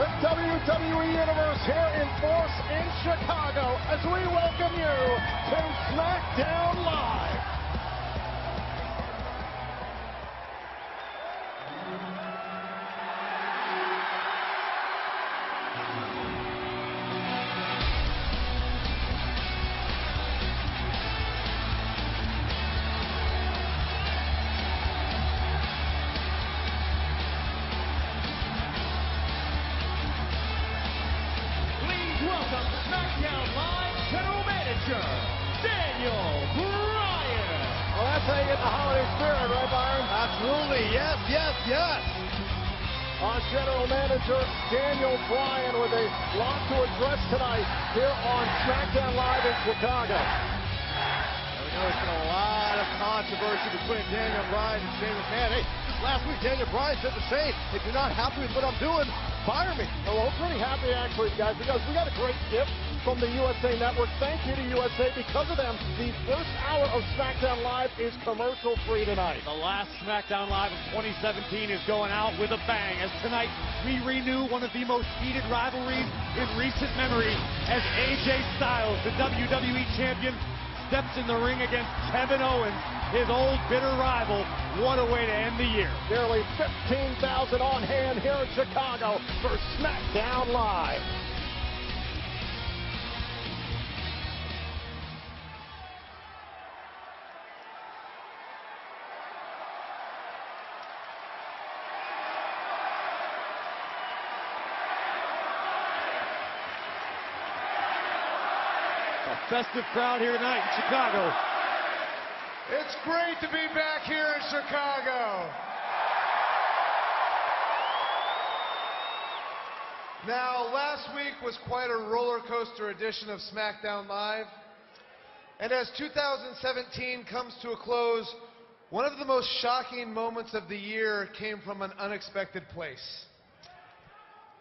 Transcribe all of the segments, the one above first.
The WWE Universe here in force in Chicago as we welcome you to SmackDown Live. Welcome SmackDown Live General Manager, Daniel Bryan. Well, that's how you get the holiday spirit, right, Byron? Absolutely, yes, yes, yes. Our General Manager, Daniel Bryan, with a lot to address tonight here on SmackDown Live in Chicago. We know there's been a lot of controversy between Daniel Bryan and Shane McMahon. Hey, just last week, Daniel Bryan said to Shane, if you're not happy with what I'm doing, fire me. Well, we're pretty happy, actually, guys, because we got a great gift from the USA Network. Thank you to USA. Because of them, the first hour of SmackDown Live is commercial-free tonight. The last SmackDown Live of 2017 is going out with a bang, as tonight we renew one of the most heated rivalries in recent memory as AJ Styles, the WWE Champion, steps in the ring against Kevin Owens, his old bitter rival. What a way to end the year. Nearly 15,000 on hand here in Chicago for SmackDown Live. A festive crowd here tonight in Chicago. It's great to be back here in Chicago. Now, last week was quite a roller coaster edition of SmackDown Live. And as 2017 comes to a close, one of the most shocking moments of the year came from an unexpected place.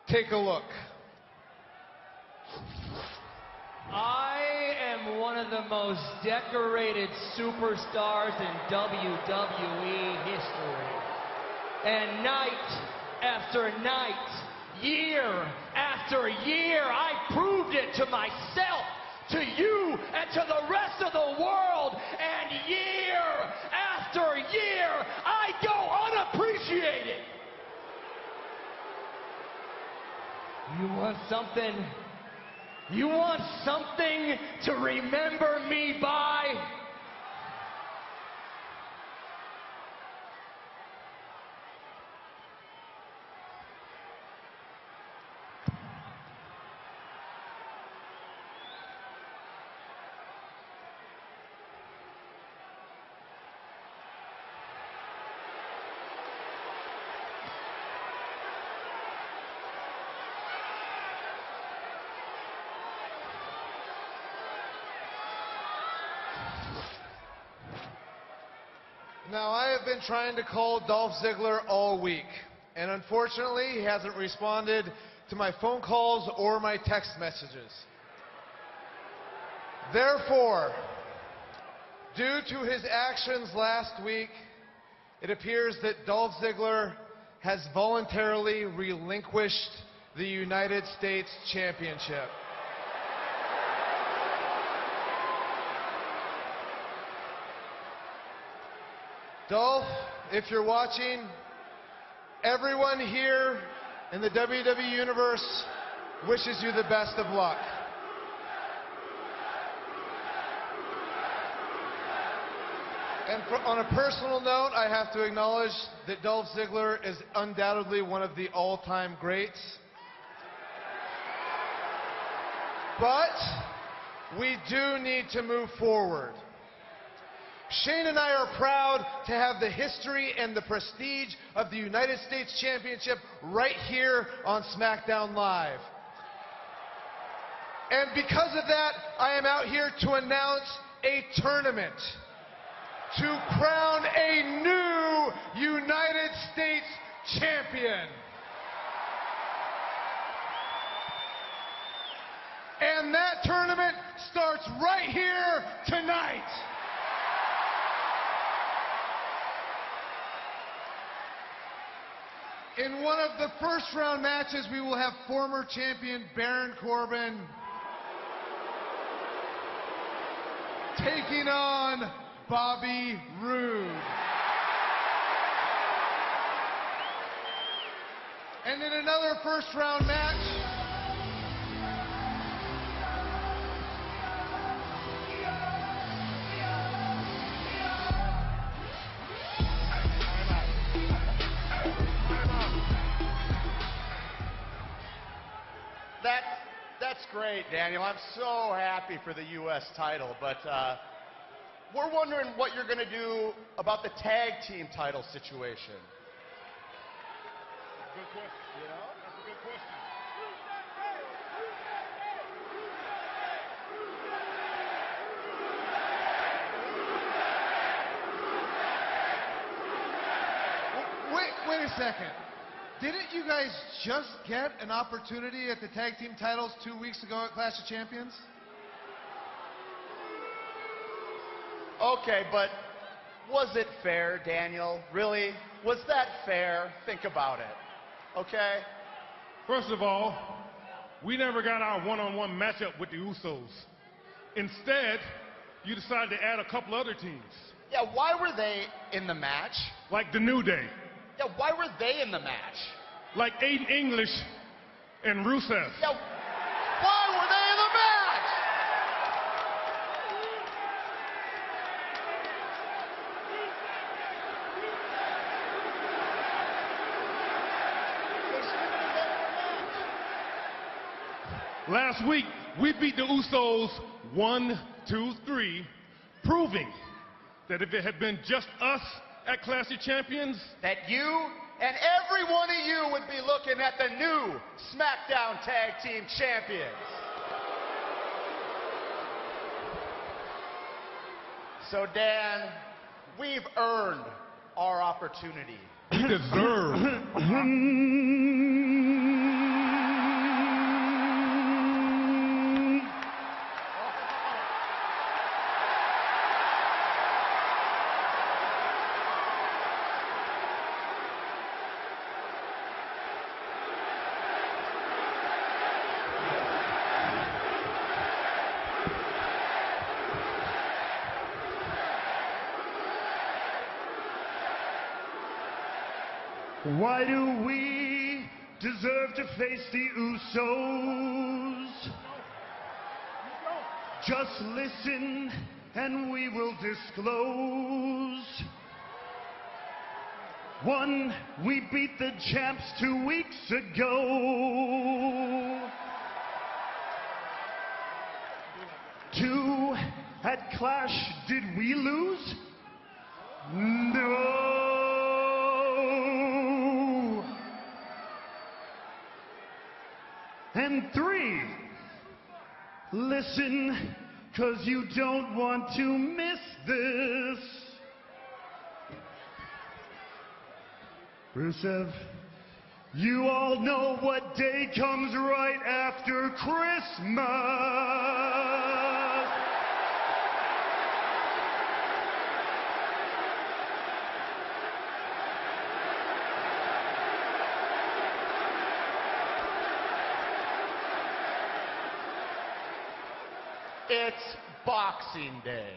Take a look. I am one of the most decorated superstars in WWE history. And night after night, year after year, I proved it to myself, to you, and to the rest of the world. And year after year, I go unappreciated. You want something? You want something to remember me by? Now, I have been trying to call Dolph Ziggler all week, and unfortunately, he hasn't responded to my phone calls or my text messages. Therefore, due to his actions last week, it appears that Dolph Ziggler has voluntarily relinquished the United States Championship. Dolph, if you're watching, everyone here in the WWE Universe wishes you the best of luck. And on a personal note, I have to acknowledge that Dolph Ziggler is undoubtedly one of the all-time greats. But we do need to move forward. Shane and I are proud to have the history and the prestige of the United States Championship right here on SmackDown Live. And because of that, I am out here to announce a tournament to crown a new United States champion. And that tournament starts right here tonight. In one of the first round matches, we will have former champion Baron Corbin taking on Bobby Roode. And in another first round match, That's great, Daniel. I'm so happy for the U.S. title, but we're wondering what you're going to do about the tag team title situation. Good question. You know? That's a good question. Wait a second. Didn't you guys just get an opportunity at the tag team titles 2 weeks ago at Clash of Champions? Okay, but was it fair, Daniel? Really? Was that fair? Think about it. Okay? First of all, we never got our one-on-one matchup with the Usos. Instead, you decided to add a couple other teams. Yeah, why were they in the match? Like the New Day. Yeah, why were they in the match? Like Aiden English and Rusev. Yeah, why were they in the match? Last week, we beat the Usos 1, 2, 3, proving that if it had been just us at Clash of Champions, that you and every one of you would be looking at the new SmackDown Tag Team Champions. So, Dan, we've earned our opportunity. we deserve. Why do we deserve to face the Usos? Just listen and we will disclose. 1, we beat the champs 2 weeks ago. 2, at Clash, did we lose? No. And 3, listen, 'cause you don't want to miss this. Rusev, you all know what day comes right after Christmas. It's Boxing Day.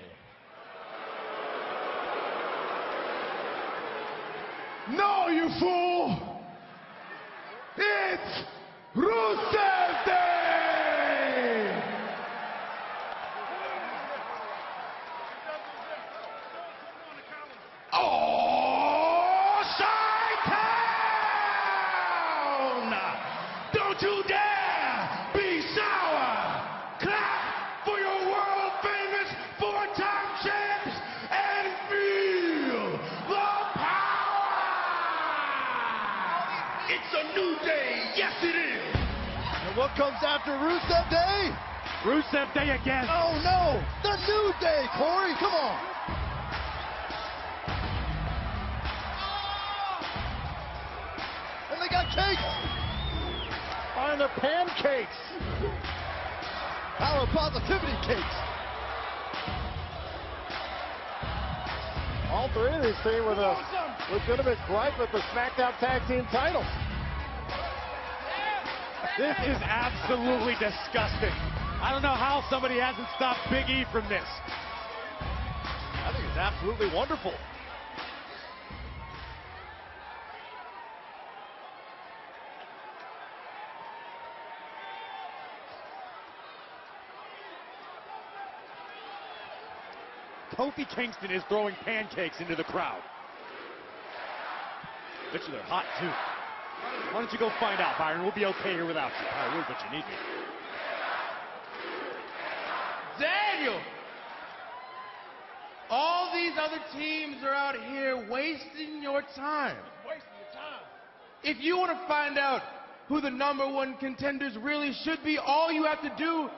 No, you fool! It's Rusev Day! Oh, Chi-Town! Don't you dare be sour! Clap for your world-famous 4-time champs and feel the power! It's a new day, yes it is! And what comes after Rusev Day? Rusev Day again. Oh no, the New Day, Corey, come on. And they got cakes. On the pancakes. Power positivity cakes. All three of these teams with a legitimate gripe at the SmackDown Tag Team titles. This is absolutely disgusting. I don't know how somebody hasn't stopped Big E from this. I think it's absolutely wonderful. Kofi Kingston is throwing pancakes into the crowd. Bet you they're hot, too. Why don't you go find out, Byron? We'll be okay here without you. I will, but you need me. Daniel! All these other teams are out here wasting your time. If you want to find out who the #1 contenders really should be, all you have to do...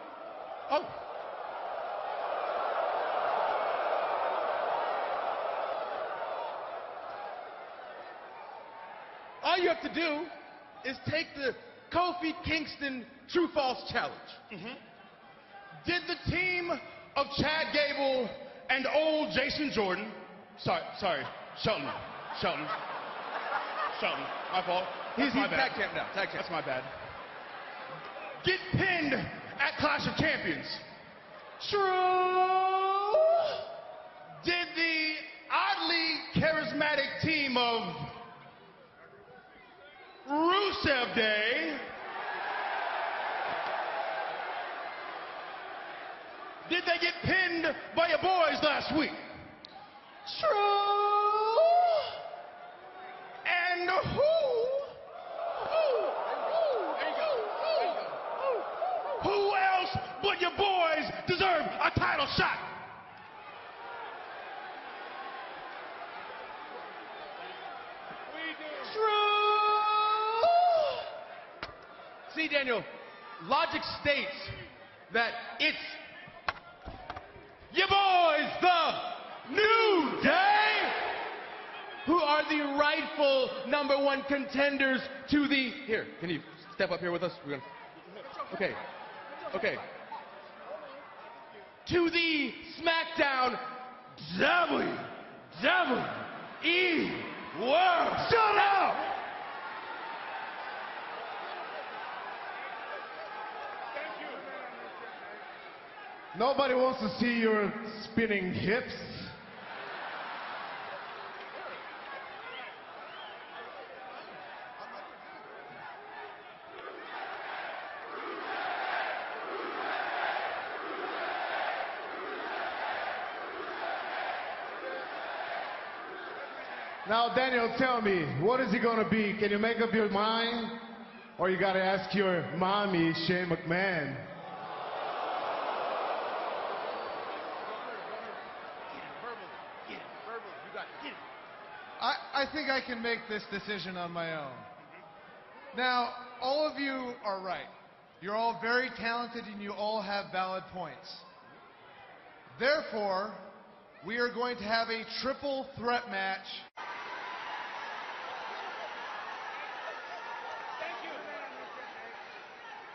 All you have to do is take the Kofi Kingston True-False Challenge. Did the team of Chad Gable and old Jason Jordan, sorry, Shelton, my fault. He's tag champ now, That's my bad. Get pinned at Clash of Champions? True. Did the oddly charismatic team of Rusev Day, did they get pinned by your boys last week? True. And who else but your boys deserve a title shot? See, Daniel, logic states that it's your boys, the New Day, who are the rightful #1 contenders to the... Here, can you step up here with us? We're gonna... Okay. To the SmackDown WWE World. Shut up! Nobody wants to see your spinning hips. Now, Daniel, tell me, what is it going to be? Can you make up your mind? Or you got to ask your mommy, Shane McMahon? I think I can make this decision on my own. Now, all of you are right. You're all very talented and you all have valid points. Therefore, we are going to have a triple threat match.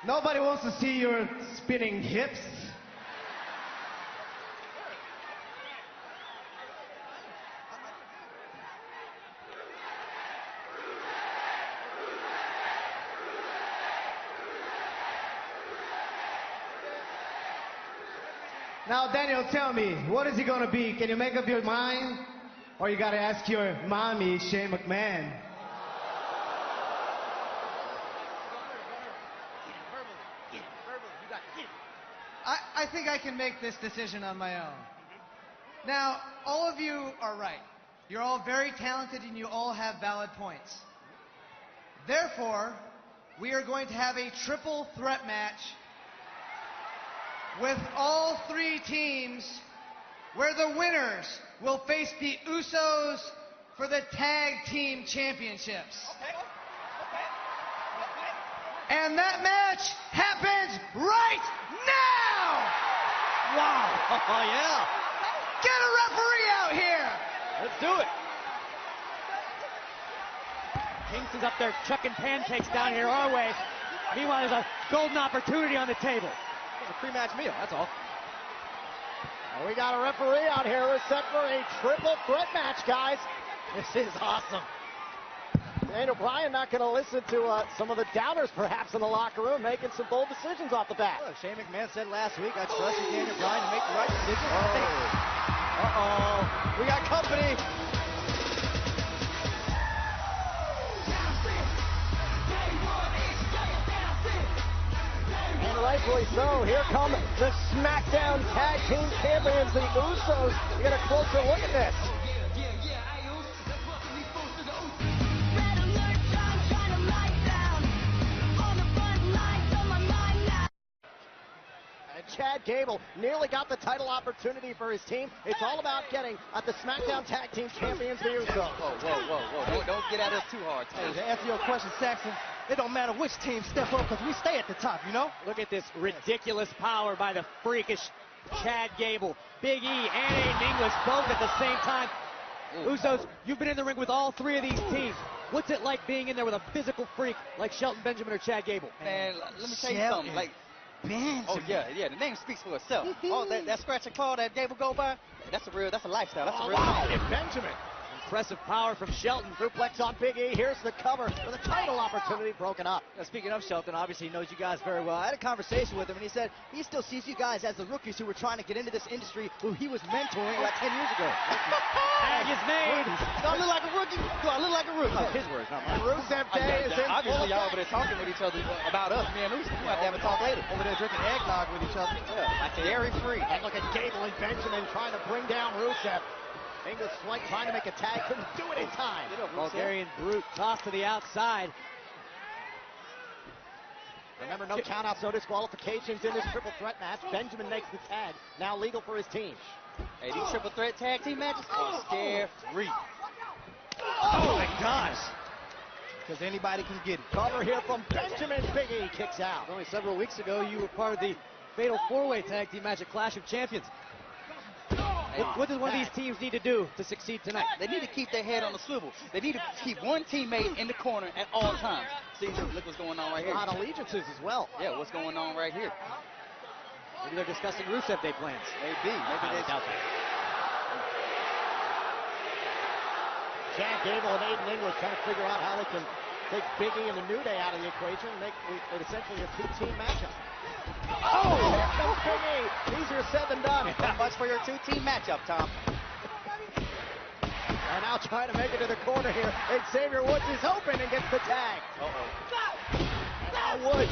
Nobody wants to see your spinning hips. Now, Daniel, tell me, what is it going to be? Can you make up your mind? Or you got to ask your mommy, Shane McMahon? I think I can make this decision on my own. Now, all of you are right. You're all very talented and you all have valid points. Therefore, we are going to have a triple threat match with all three teams, where the winners will face the Usos for the Tag Team Championships. And that match happens right now! Wow. Oh, yeah. Get a referee out here! Let's do it. Kingston's up there chucking pancakes down here our way. Meanwhile, there's a golden opportunity on the table. It's a pre-match meal, that's all. And we got a referee out here who's set for a triple threat match, guys. This is awesome. Daniel Bryan not going to listen to some of the doubters perhaps in the locker room, making some bold decisions off the bat. Well, Shane McMahon said last week, I trusted Daniel Bryan to make the right decision. We got company. And rightfully so. Here come the SmackDown Tag Team Champions, the Usos. We get a closer look at this. Chad Gable nearly got the title opportunity for his team. It's all about getting at the SmackDown Tag Team Champions, the Usos. Whoa. Don't get at us too hard. Hey, to answer your question, Saxon, it don't matter which team step up because we stay at the top, you know? Look at this ridiculous power by the freakish Chad Gable. Big E and Aiden English both at the same time. Usos, you've been in the ring with all three of these teams. What's it like being in there with a physical freak like Shelton Benjamin or Chad Gable? Man, let me tell you something. Like, Benjamin. Oh yeah, the name speaks for itself. All that scratch and claw that Gable go by, that's a lifestyle. That's a real thing. Benjamin. Impressive power from Shelton. Suplex on Big E. Here's the cover for the title opportunity broken up. Now, speaking of Shelton, obviously he knows you guys very well. I had a conversation with him, and he said he still sees you guys as the rookies who were trying to get into this industry, who he was mentoring like 10 years ago. Tag is made. Do I look like a rookie? Do I look like a rookie? His words, not mine. Rusev Day is in obviously, y'all over there talking with each other about us, man. We have to have a talk later. Over there drinking eggnog with each other. Yeah, dairy free. And look at Gable and Benjamin trying to bring down Rusev. English Slight trying to make a tag, couldn't do it in time. Bulgarian Brute tossed to the outside. Remember, no countouts, no disqualifications in this triple threat match. Benjamin makes the tag, now legal for his team. Hey, these triple threat tag team matches are scary. Oh my gosh. Because anybody can get it. Cover here from Benjamin. Big E kicks out. Only several weeks ago, you were part of the fatal four-way tag team match at Clash of Champions. What does one of these teams need to do to succeed tonight? They need to keep their head on the swivel. They need to keep one teammate in the corner at all times. See, look what's going on right here. A lot of allegiances as well. Yeah, what's going on right here? Maybe they're discussing Rusev Day plans. Maybe they doubt that. Chad Gable and Aiden English trying to figure out how they can take Big E and the New Day out of the equation and make it essentially a two-team matchup. Oh, here comes Big E. Easier said than done. Not much for your two-team matchup, Tom. And now trying to make it to the corner here. Xavier Woods is open and gets the tag. And now Woods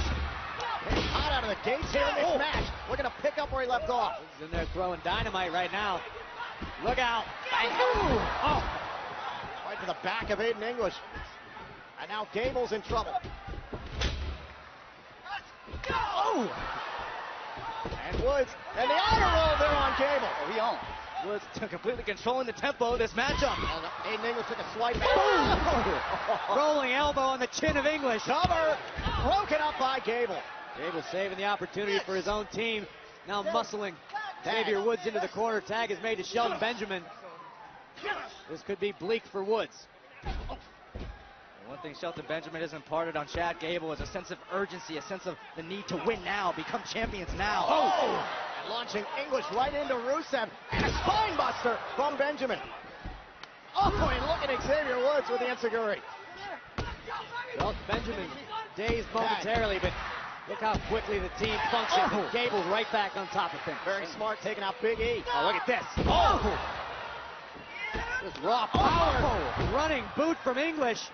getting hot out of the gates here in this match. Looking to pick up where he left off. He's in there throwing dynamite right now. Look out. Right to the back of Aiden English. And now Gable's in trouble. And Woods, and the honor roll there on Gable. Oh, he on. Woods completely controlling the tempo of this matchup. And Aiden English took a swipe back. Rolling elbow on the chin of English. Cover broken up by Gable. Gable saving the opportunity for his own team. Now muscling Xavier Woods into the corner. Tag is made to Shelton Benjamin. This could be bleak for Woods. One thing Shelton Benjamin has imparted on Chad Gable is a sense of urgency, a sense of the need to win now, become champions now. And launching English right into Rusev, and a spine buster from Benjamin. And look at Xavier Woods with the enziguri. Well, Benjamin dazed momentarily, but look how quickly the team functions. And Gable's right back on top of things. Very smart, taking out Big E. Oh, look at this. Just raw power. Running boot from English.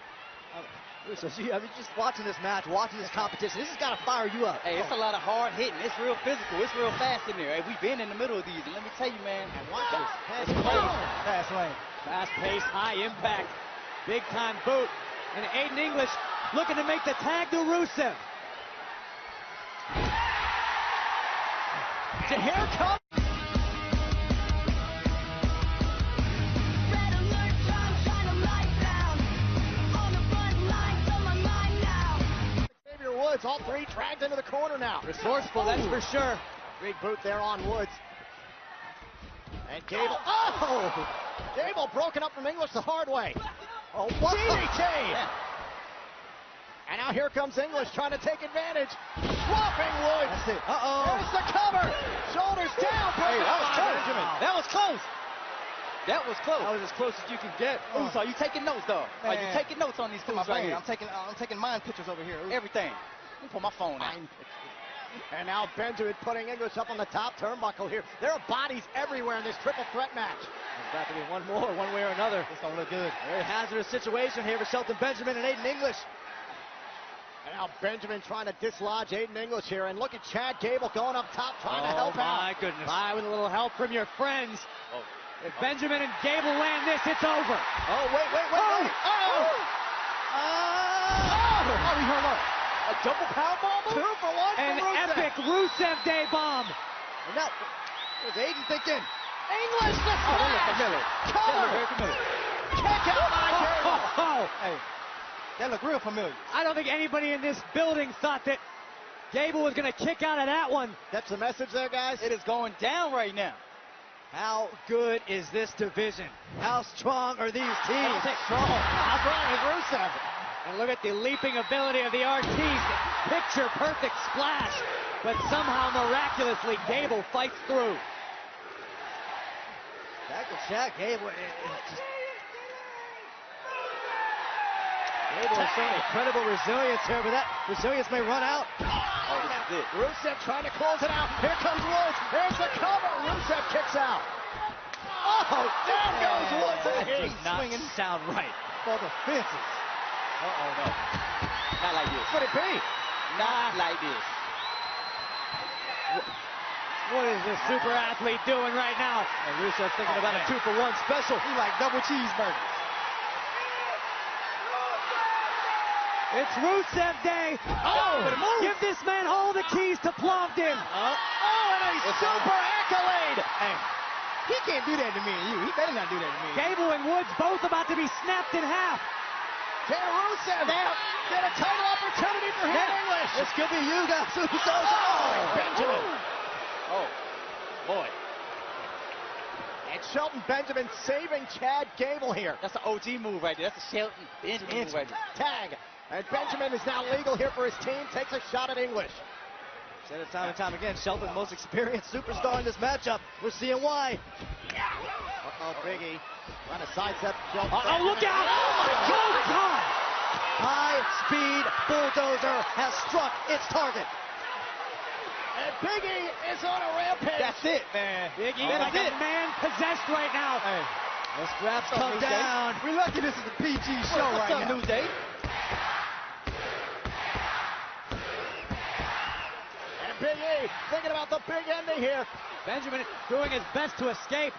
So, I mean, just watching this match, watching this competition, this has got to fire you up. Hey, it's a lot of hard hitting. It's real physical. It's real fast in there. Hey, we've been in the middle of these, and let me tell you, man. And watch this. Fast lane. Fast pace, high impact, big time boot. And Aiden English looking to make the tag to Rusev. And here comes. Woods, all three dragged into the corner now. Resourceful, that's for sure. Big boot there on Woods. And Gable, Gable broken up from English the hard way. DDT! And now here comes English trying to take advantage. Swapping Woods. That's it. There's the cover. Shoulders down. Hey, that was close. Wow. That was close. That was close. That was as close as you can get. Uso, are you taking notes, though? Are you taking notes on these fools right here? I'm taking mind pictures over here. Everything. Let me pull my phone out. And now Benjamin putting English up on the top turnbuckle here. There are bodies everywhere in this triple threat match. There's got to be one more, one way or another. This don't look good. Very hazardous situation here for Shelton Benjamin and Aiden English. And now Benjamin trying to dislodge Aiden English here. And look at Chad Gable going up top trying to help out. Oh, my goodness. With a little help from your friends. If Benjamin and Gable land this, it's over. Oh, wait. He hung up. A double powerbomb? 2 for 1 An for Rusev. epic Rusev Day bomb. And that was Aiden thinking. English, the that looked familiar. That looked very familiar. Kick out by Gable. Hey, that looked real familiar. I don't think anybody in this building thought that Gable was going to kick out of that one. That's the message there, guys. It is going down right now. How good is this division? How strong are these teams? How strong is Rusev? And look at the leaping ability of the RTs. Picture perfect splash. But somehow, miraculously, Gable fights through. Back to Chad Gable. Gable is showing incredible resilience here, but that resilience may run out. Oh, this is it. Rusev trying to close it out. Here comes Woods. There's the cover. Rusev kicks out. Oh, down goes Woods. That does not sound right. For the fences. Uh-oh, no. Not like this. Could it be? Not like this. What is this super athlete doing right now? And Rusev thinking about a 2 for 1 special. He like double cheeseburgers. It's Rusev Day. Give this man all the keys to Plovdiv. And a super accolade. Hey, he can't do that to me and you. He better not do that to me. Gable and Woods both about to be snapped in half. Can Rusev get a title opportunity for him? English. This could be you guys. Benjamin. Oh, boy. And Shelton Benjamin saving Chad Gable here. That's an OG move right there. That's a Shelton Benjamin move right there. Tag. And Benjamin is now legal here for his team. Takes a shot at English. Said it time and time again. Shelton, most experienced superstar in this matchup. We're seeing why. Biggie. Trying to sidestep Shelton. Look out! Oh, my God! High-speed bulldozer has struck its target. And Biggie is on a rampage. That's it, man. Biggie is like a man possessed right now. Hey, the straps come down. We're lucky this is a PG show right now. New Day? And Big E thinking about the big ending here. Benjamin doing his best to escape.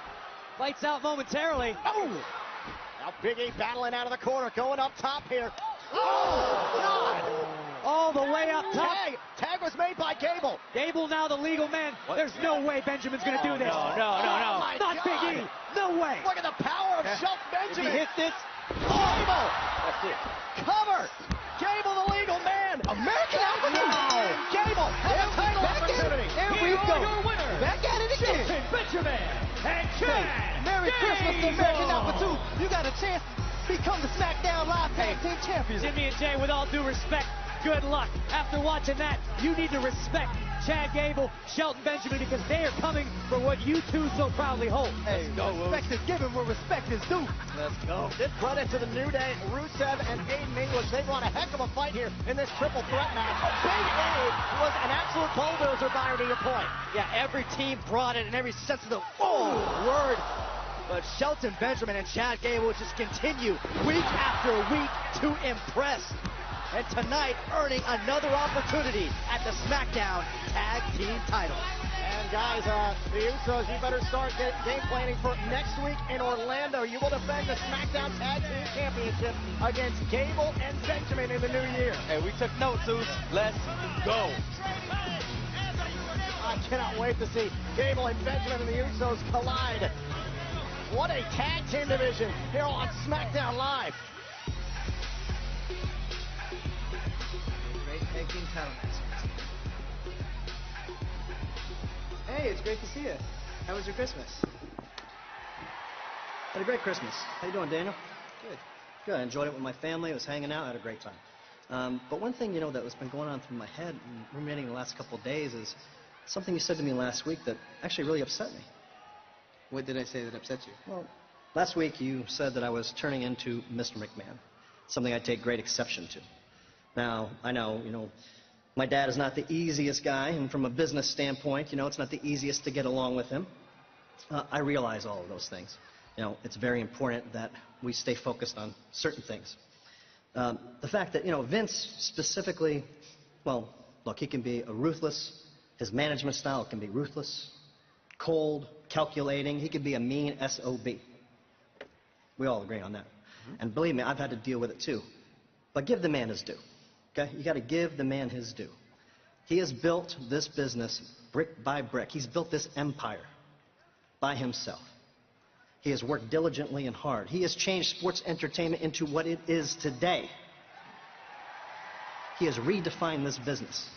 Lights out momentarily. Now Big E battling out of the corner, going up top here. God! All the way up top. Tag was made by Gable. Gable now the legal man. There's no way Benjamin's going to do this. No. Not Big E. No way. Look at the power of Shelton Benjamin. If he hits this, Gable. That's it. Cover. Gable the legal man. American opportunity. Gable has a title opportunity. There we go. Your winner. Back at it again. Shelton Benjamin and Chad Merry Christmas to American Gable. Opportunity. You got a chance to become the SmackDown Live Tag Team Champions. Jimmy and Jay, with all due respect, good luck. After watching that, you need to respect Chad Gable, Shelton Benjamin, because they are coming for what you two so proudly hold. Hey, respect is given where respect is due. Let's go. This credit to the New Day, Rusev and Aiden English. They brought a heck of a fight here in this triple threat match. Big E was an absolute bulldozer buyer, to your point. Yeah, every team brought it in every sense of the word. But Shelton Benjamin and Chad Gable just continue week after week to impress. And tonight, earning another opportunity at the SmackDown Tag Team title. And guys, the Usos, you better start game planning for next week in Orlando. You will defend the SmackDown Tag Team Championship against Gable and Benjamin in the new year. Hey, we took notes, Zeus. Let's go. I cannot wait to see Gable and Benjamin and the Usos collide. What a tag team division here on SmackDown Live. Great tag team title match. Hey, it's great to see you. How was your Christmas? Had a great Christmas. How you doing, Daniel? Good. Good. I enjoyed it with my family. I was hanging out. I had a great time. But one thing, that was been going on through my head and ruminating the last couple of days is something you said to me last week that actually really upset me. What did I say that upset you? Well, last week you said that I was turning into Mr. McMahon, something I take great exception to. Now, I know, my dad is not the easiest guy, and from a business standpoint, it's not the easiest to get along with him. I realize all of those things. It's very important that we stay focused on certain things. The fact that, Vince specifically, well, look, he can be his management style can be ruthless, cold, calculating. He could be a mean SOB. We all agree on that. And believe me, I've had to deal with it too. But give the man his due. Okay? You got to give the man his due. He has built this business brick by brick. He's built this empire by himself. He has worked diligently and hard. He has changed sports entertainment into what it is today. He has redefined this business.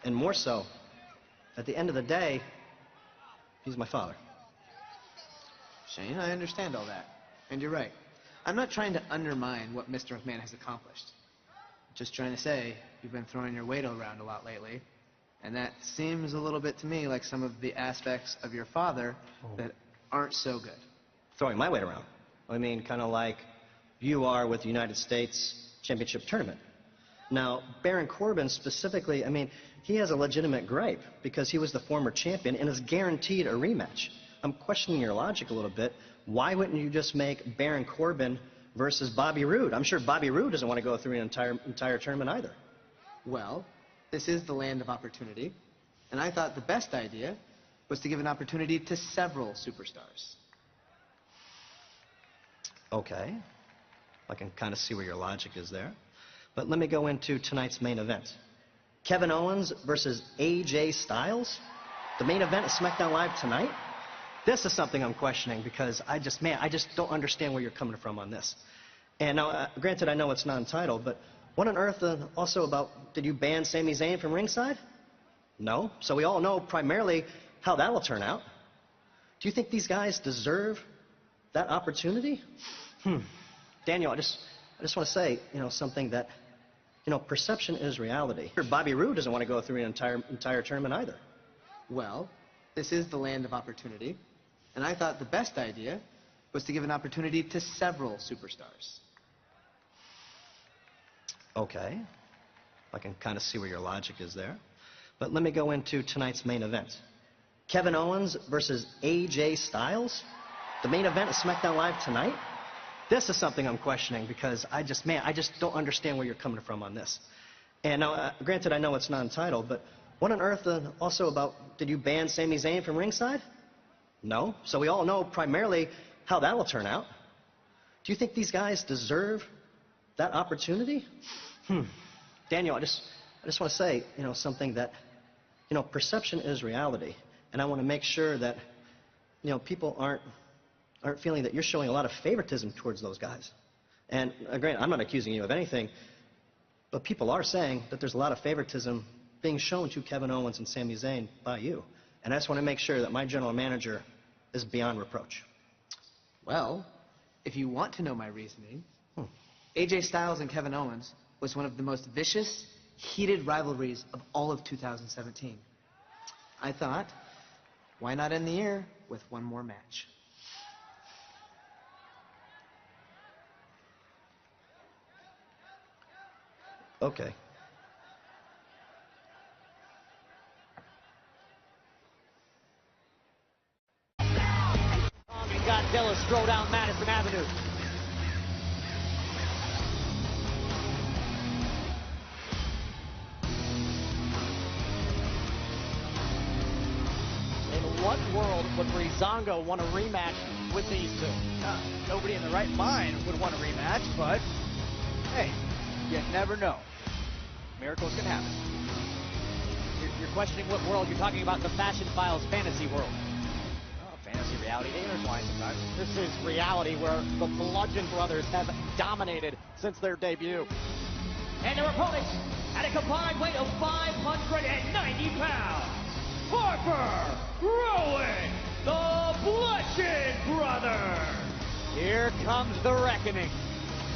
And more so, at the end of the day, he's my father. Shane, I understand all that. And you're right. I'm not trying to undermine what Mr. McMahon has accomplished. Just trying to say you've been throwing your weight around a lot lately, and that seems a little bit to me like some of the aspects of your father that aren't so good. Throwing my weight around? I mean, kind of like you are with the United States Championship Tournament. Now, Baron Corbin specifically, I mean, he has a legitimate gripe because he was the former champion and is guaranteed a rematch. I'm questioning your logic a little bit. Why wouldn't you just make Baron Corbin versus Bobby Roode? I'm sure Bobby Roode doesn't want to go through an entire tournament either. Well, this is the land of opportunity, and I thought the best idea was to give an opportunity to several superstars. Okay. I can kind of see where your logic is there. But let me go into tonight's main event. Kevin Owens versus AJ Styles? The main event of SmackDown Live tonight? This is something I'm questioning because I just don't understand where you're coming from on this. And now, granted, I know it's non-title, but what on earth also about, did you ban Sami Zayn from ringside? No. So we all know primarily how that'll turn out. Do you think these guys deserve that opportunity? Daniel, I just want to say, something that, perception is reality. Bobby Roode doesn't want to go through an entire tournament either. Well, this is the land of opportunity, and I thought the best idea was to give an opportunity to several superstars. Okay. I can kind of see where your logic is there. But let me go into tonight's main event. Kevin Owens versus AJ Styles? The main event of SmackDown Live tonight? This is something I'm questioning because I just don't understand where you're coming from on this. And now, granted, I know it's non-title, but what on earth also about, did you ban Sami Zayn from ringside? No. So we all know primarily how that'll turn out. Do you think these guys deserve that opportunity? Daniel, I just want to say, something that, perception is reality. And I want to make sure that, people aren't feeling that you're showing a lot of favoritism towards those guys. And granted, I'm not accusing you of anything, but people are saying that there's a lot of favoritism being shown to Kevin Owens and Sami Zayn by you. And I just want to make sure that my general manager is beyond reproach. Well, if you want to know my reasoning, AJ Styles and Kevin Owens was one of the most vicious, heated rivalries of all of 2017. I thought, why not end the year with one more match? Okay. Godzilla stroll down Madison Avenue. In what world would Breezango want a rematch with these two? Nobody in the right mind would want a rematch, but hey, you never know. Miracles can happen. You're questioning what world you're talking about, the Fashion Files fantasy world. Fantasy, reality, they intertwine sometimes. This is reality where the Bludgeon Brothers have dominated since their debut. And their opponents at a combined weight of 590 pounds, Harper, Rowan, the Bludgeon Brothers. Here comes the reckoning.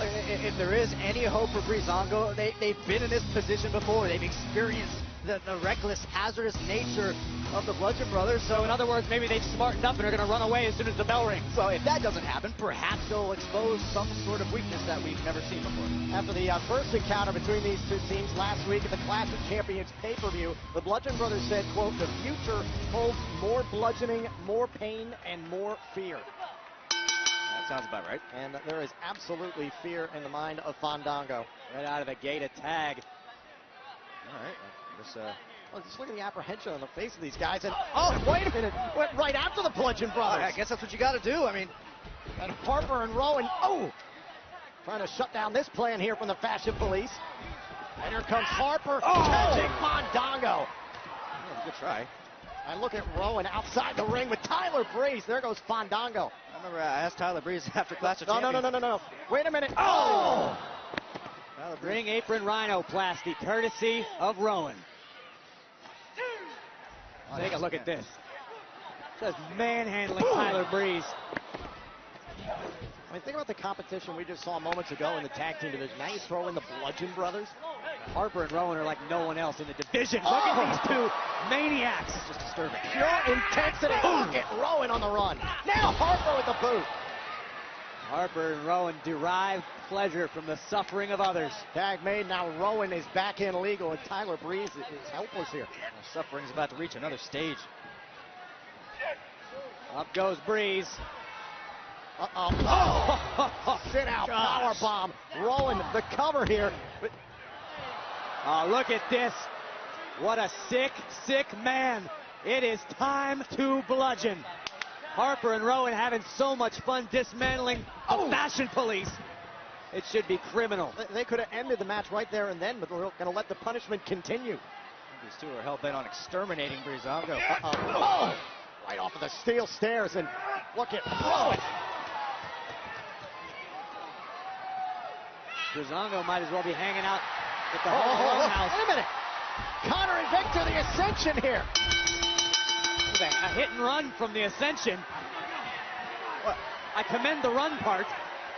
If there is any hope for Breezango, they've been in this position before. They've experienced the reckless, hazardous nature of the Bludgeon Brothers. So in other words, maybe they've smartened up and are going to run away as soon as the bell rings. Well, if that doesn't happen, perhaps they'll expose some sort of weakness that we've never seen before. After the first encounter between these two teams last week at the Classic Champions pay-per-view, the Bludgeon Brothers said, quote, "The future holds more bludgeoning, more pain, and more fear." That sounds about right. And there is absolutely fear in the mind of Fandango. Right out of the gate, a tag. All right. Just look at the apprehension on the face of these guys. And, oh, wait a minute. Went right after the Bludgeon Brothers. I guess that's what you got to do. I mean, and Harper and Rowan, trying to shut down this plan here from the Fashion Police. And here comes Harper, catching Fandango. Good try. And look at Rowan outside the ring with Tyler Breeze. There goes Fandango. I remember I asked Tyler Breeze after Clash of Champions. No. Wait a minute. Oh! Ring apron rhinoplasty, courtesy of Rowan. Take a look at this. Just manhandling Tyler Breeze. I mean, think about the competition we just saw moments ago in the tag team division. Now you throw in the Bludgeon Brothers. Harper and Rowan are like no one else in the division. Look at these two maniacs. It's just disturbing. Pure intensity. Look at Rowan on the run. Now Harper with the boot. Harper and Rowan derive pleasure from the suffering of others. Tag made. Now Rowan is back in legal, and Tyler Breeze is helpless here. Well, suffering's about to reach another stage. Up goes Breeze. Sit out, power bomb. Rowan, the cover here. But oh, look at this. What a sick, sick man. It is time to bludgeon. Harper and Rowan having so much fun dismantling the Fashion Police. It should be criminal. They could have ended the match right there and then, but we're going to let the punishment continue. These two are hell-bent on exterminating Breezango. Right off of the steel stairs, and look at Rowan. Breezango might as well be hanging out at the house. Wait a minute. Connor and Victor, the Ascension here. A hit and run from the Ascension. I commend the run part.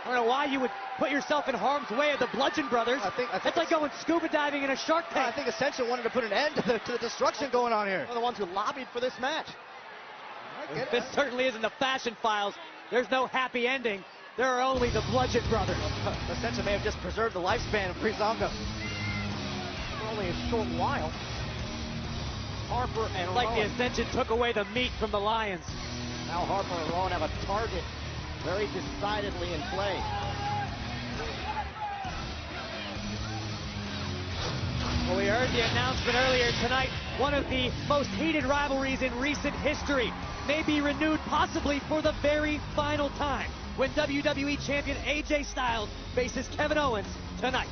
I don't know why you would put yourself in harm's way of the Bludgeon Brothers. I think that's like going scuba diving in a shark tank. I think Ascension wanted to put an end to the destruction going on here. They're the ones who lobbied for this match. This certainly isn't the Fashion Files. There's no happy ending. There are only the Bludgeon Brothers. Ascension may have just preserved the lifespan of Breezango. For only a short while. Harper and Rowan. Like the Ascension took away the meat from the Lions. Now Harper and Rowan have a target very decidedly in play. Well, we heard the announcement earlier tonight. One of the most heated rivalries in recent history may be renewed possibly for the very final time when WWE Champion AJ Styles faces Kevin Owens tonight.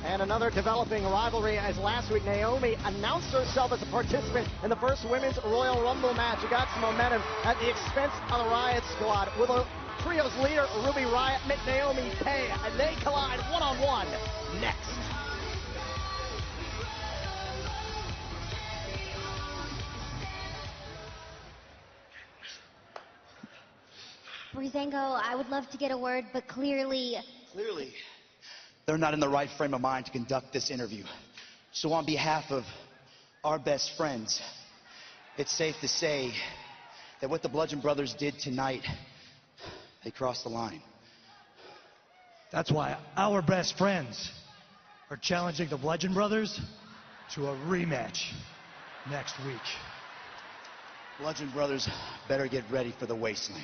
And another developing rivalry as last week Naomi announced herself as a participant in the first Women's Royal Rumble match. It got some momentum at the expense of the Riot Squad. With a trio's leader, Ruby Riott, met Naomi Pay, and they collide one-on-one next. Breezango, I would love to get a word, but clearly, they're not in the right frame of mind to conduct this interview. So on behalf of our best friends, it's safe to say that what the Bludgeon Brothers did tonight, they crossed the line. That's why our best friends are challenging the Bludgeon Brothers to a rematch next week. Bludgeon Brothers better get ready for the wasteland.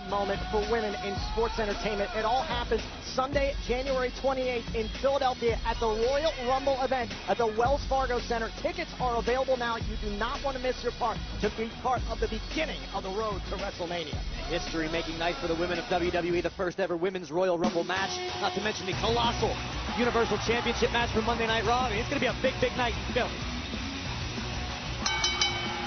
Moment for women in sports entertainment. It all happens Sunday, January 28th in Philadelphia at the Royal Rumble event at the Wells Fargo Center. Tickets are available now. You do not want to miss your part to be part of the beginning of the road to WrestleMania. History-making night for the women of WWE, the first ever Women's Royal Rumble match, not to mention the colossal Universal Championship match for Monday Night Raw. I mean, it's going to be a big, big night in Philly.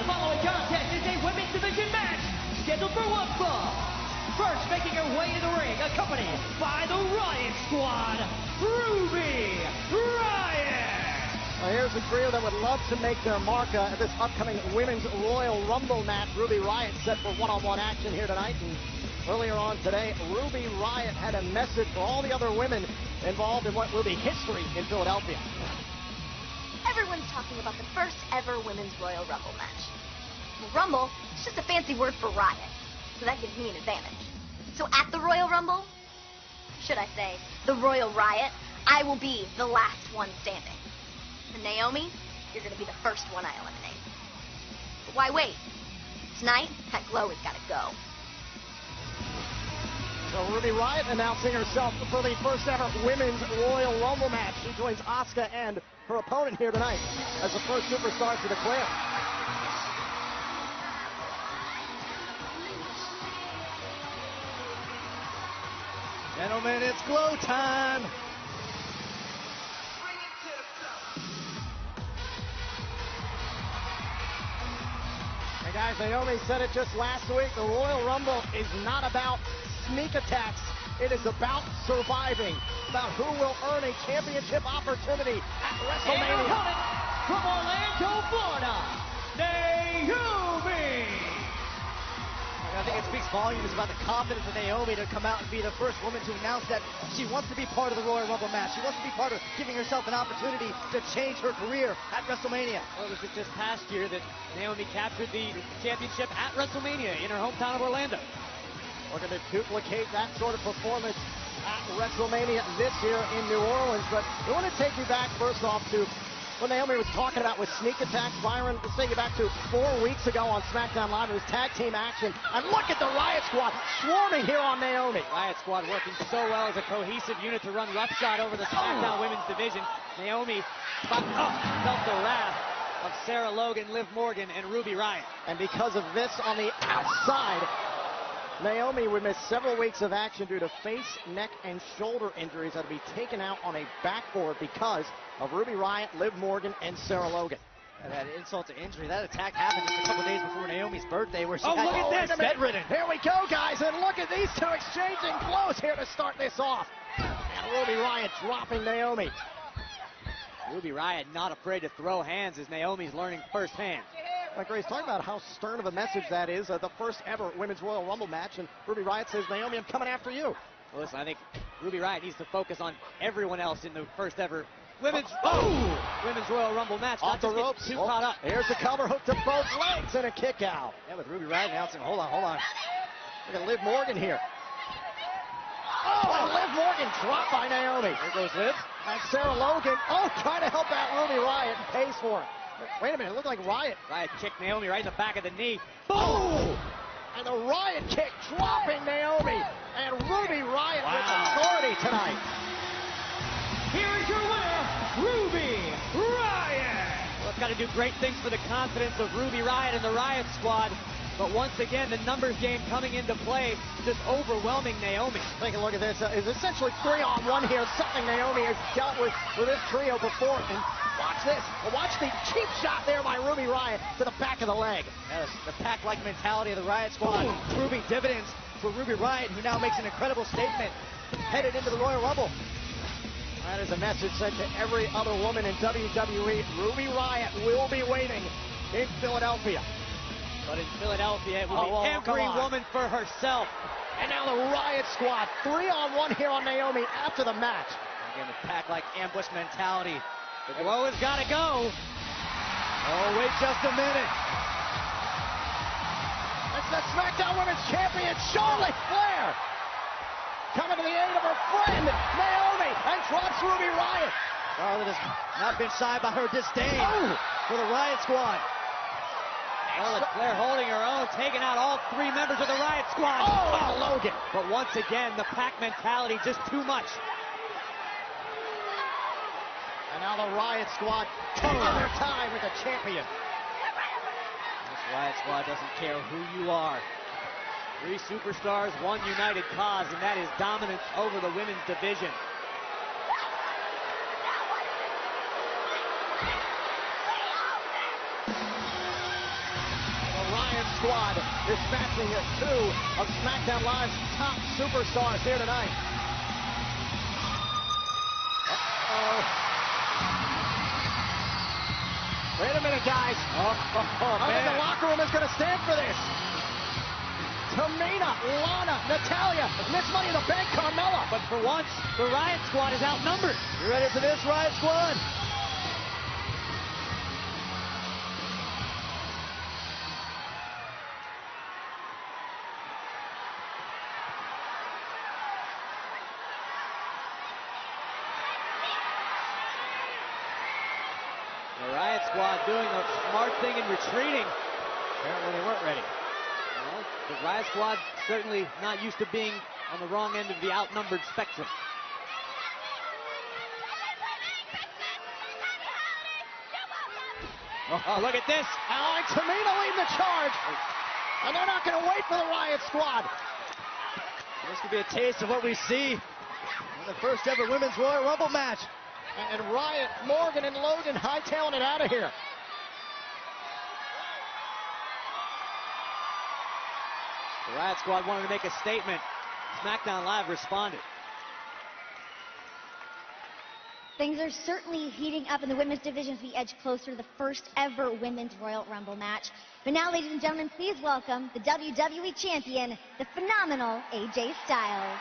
The following contest is a women's division match scheduled for one fall. First making her way to the ring, accompanied by the Riot Squad, Ruby Riott. Well, here's a trio that would love to make their mark at this upcoming Women's Royal Rumble match. Ruby Riott set for one-on-one action here tonight. And earlier on today, Ruby Riott had a message for all the other women involved in what will be history in Philadelphia. Everyone's talking about the first ever Women's Royal Rumble match. Well, Rumble is just a fancy word for riot, so that gives me an advantage. So at the Royal Rumble, should I say, the Royal Riot, I will be the last one standing. And Naomi, you're going to be the first one I eliminate. But why wait? Tonight, that glow has got to go. So Ruby Riott announcing herself for the first ever Women's Royal Rumble match. She joins Asuka and her opponent here tonight as the first superstar to declare. Gentlemen, it's glow time. Hey guys, Naomi said it just last week. The Royal Rumble is not about sneak attacks. It is about surviving, about who will earn a championship opportunity at WrestleMania. And opponent from Orlando, Florida, Naomi. I think it speaks volumes about the confidence of Naomi to come out and be the first woman to announce that she wants to be part of the Royal Rumble match. She wants to be part of giving herself an opportunity to change her career at WrestleMania. Well, it was just past year that Naomi captured the championship at WrestleMania in her hometown of Orlando. Looking to duplicate that sort of performance at WrestleMania this year in New Orleans. But we want to take you back first off to what Naomi was talking about with sneak attacks. Byron, let's take you back to 4 weeks ago on SmackDown Live. It was tag team action. And look at the Riot Squad swarming here on Naomi. Riot Squad working so well as a cohesive unit to run roughshod over the SmackDown Women's Division. Naomi felt the wrath of Sarah Logan, Liv Morgan, and Ruby Riott. And because of this on the outside, Naomi would miss several weeks of action due to face, neck, and shoulder injuries that would be taken out on a backboard because of Ruby Riott, Liv Morgan, and Sarah Logan. And that insult to injury, that attack happened just a couple days before Naomi's birthday where she look had at this, bedridden. Here we go, guys, and look at these two exchanging blows here to start this off. And Ruby Riott dropping Naomi. Ruby Riott not afraid to throw hands as Naomi's learning firsthand. Like Grace, talk about how stern of a message that is. The first ever Women's Royal Rumble match, and Ruby Riott says, Naomi, I'm coming after you. Well, listen, I think Ruby Riott needs to focus on everyone else in the first ever Women's Royal Rumble match. Off the ropes. Too caught up. Here's the cover hook to both legs and a kick out. Yeah, with Ruby Riott announcing, hold on. Look at Liv Morgan here. And Liv Morgan dropped by Naomi. There goes Liv. And Sarah Logan, trying to help out Ruby Riott and pays for it. Wait a minute, it looked like Riott. Riott kicked Naomi right in the back of the knee. Boom! And the Riott kick dropping Naomi. And Ruby Riott with authority tonight. Here is your winner, Ruby Riott. Well, it's got to do great things for the confidence of Ruby Riott and the Riott Squad. But once again, the numbers game coming into play, just overwhelming Naomi. Take a look at this. It's essentially 3-on-1 here, something Naomi has dealt with this trio before. And watch this. Watch the cheap shot there by Ruby Riott to the back of the leg. Yes, the pack-like mentality of the Riott Squad proving dividends for Ruby Riott, who now makes an incredible statement headed into the Royal Rumble. That is a message sent to every other woman in WWE. Ruby Riott will be waiting in Philadelphia. But in Philadelphia, it will be every woman for herself. And now the Riott Squad, 3-on-1 here on Naomi after the match. Again, the pack-like ambush mentality. The glow has got to go. Oh, wait just a minute. It's the SmackDown Women's Champion, Charlotte Flair. Coming to the aid of her friend, Naomi, and drops Ruby Riott. Charlotte has not been shy by her disdain for the Riott Squad. Charlotte Flair holding her own, taking out all 3 members of the Riott Squad. Logan. But once again, the pack mentality just too much. And now the Riott Squad taking their time with the champion. This Riott Squad doesn't care who you are. 3 superstars, 1 united cause, and that is dominance over the women's division. Squad dispatching 2 of SmackDown Live's top superstars here tonight. Wait a minute, guys. I think the locker room is going to stand for this. Tamina, Lana, Natalia, Miss Money in the Bank, Carmella. But for once, the Riot Squad is outnumbered. You ready for this, Riot Squad? The Riot Squad doing the smart thing and retreating. Apparently they weren't ready. Well, the Riot Squad certainly not used to being on the wrong end of the outnumbered spectrum. Oh, look at this. And Tamina leading the charge. And they're not going to wait for the Riot Squad. This could be a taste of what we see in the first ever Women's Royal Rumble match. And Riot, Morgan, and Logan hightailing it out of here. The Riot Squad wanted to make a statement. SmackDown Live responded. Things are certainly heating up in the women's division as we edge closer to the first ever Women's Royal Rumble match. But now, ladies and gentlemen, please welcome the WWE Champion, the phenomenal AJ Styles.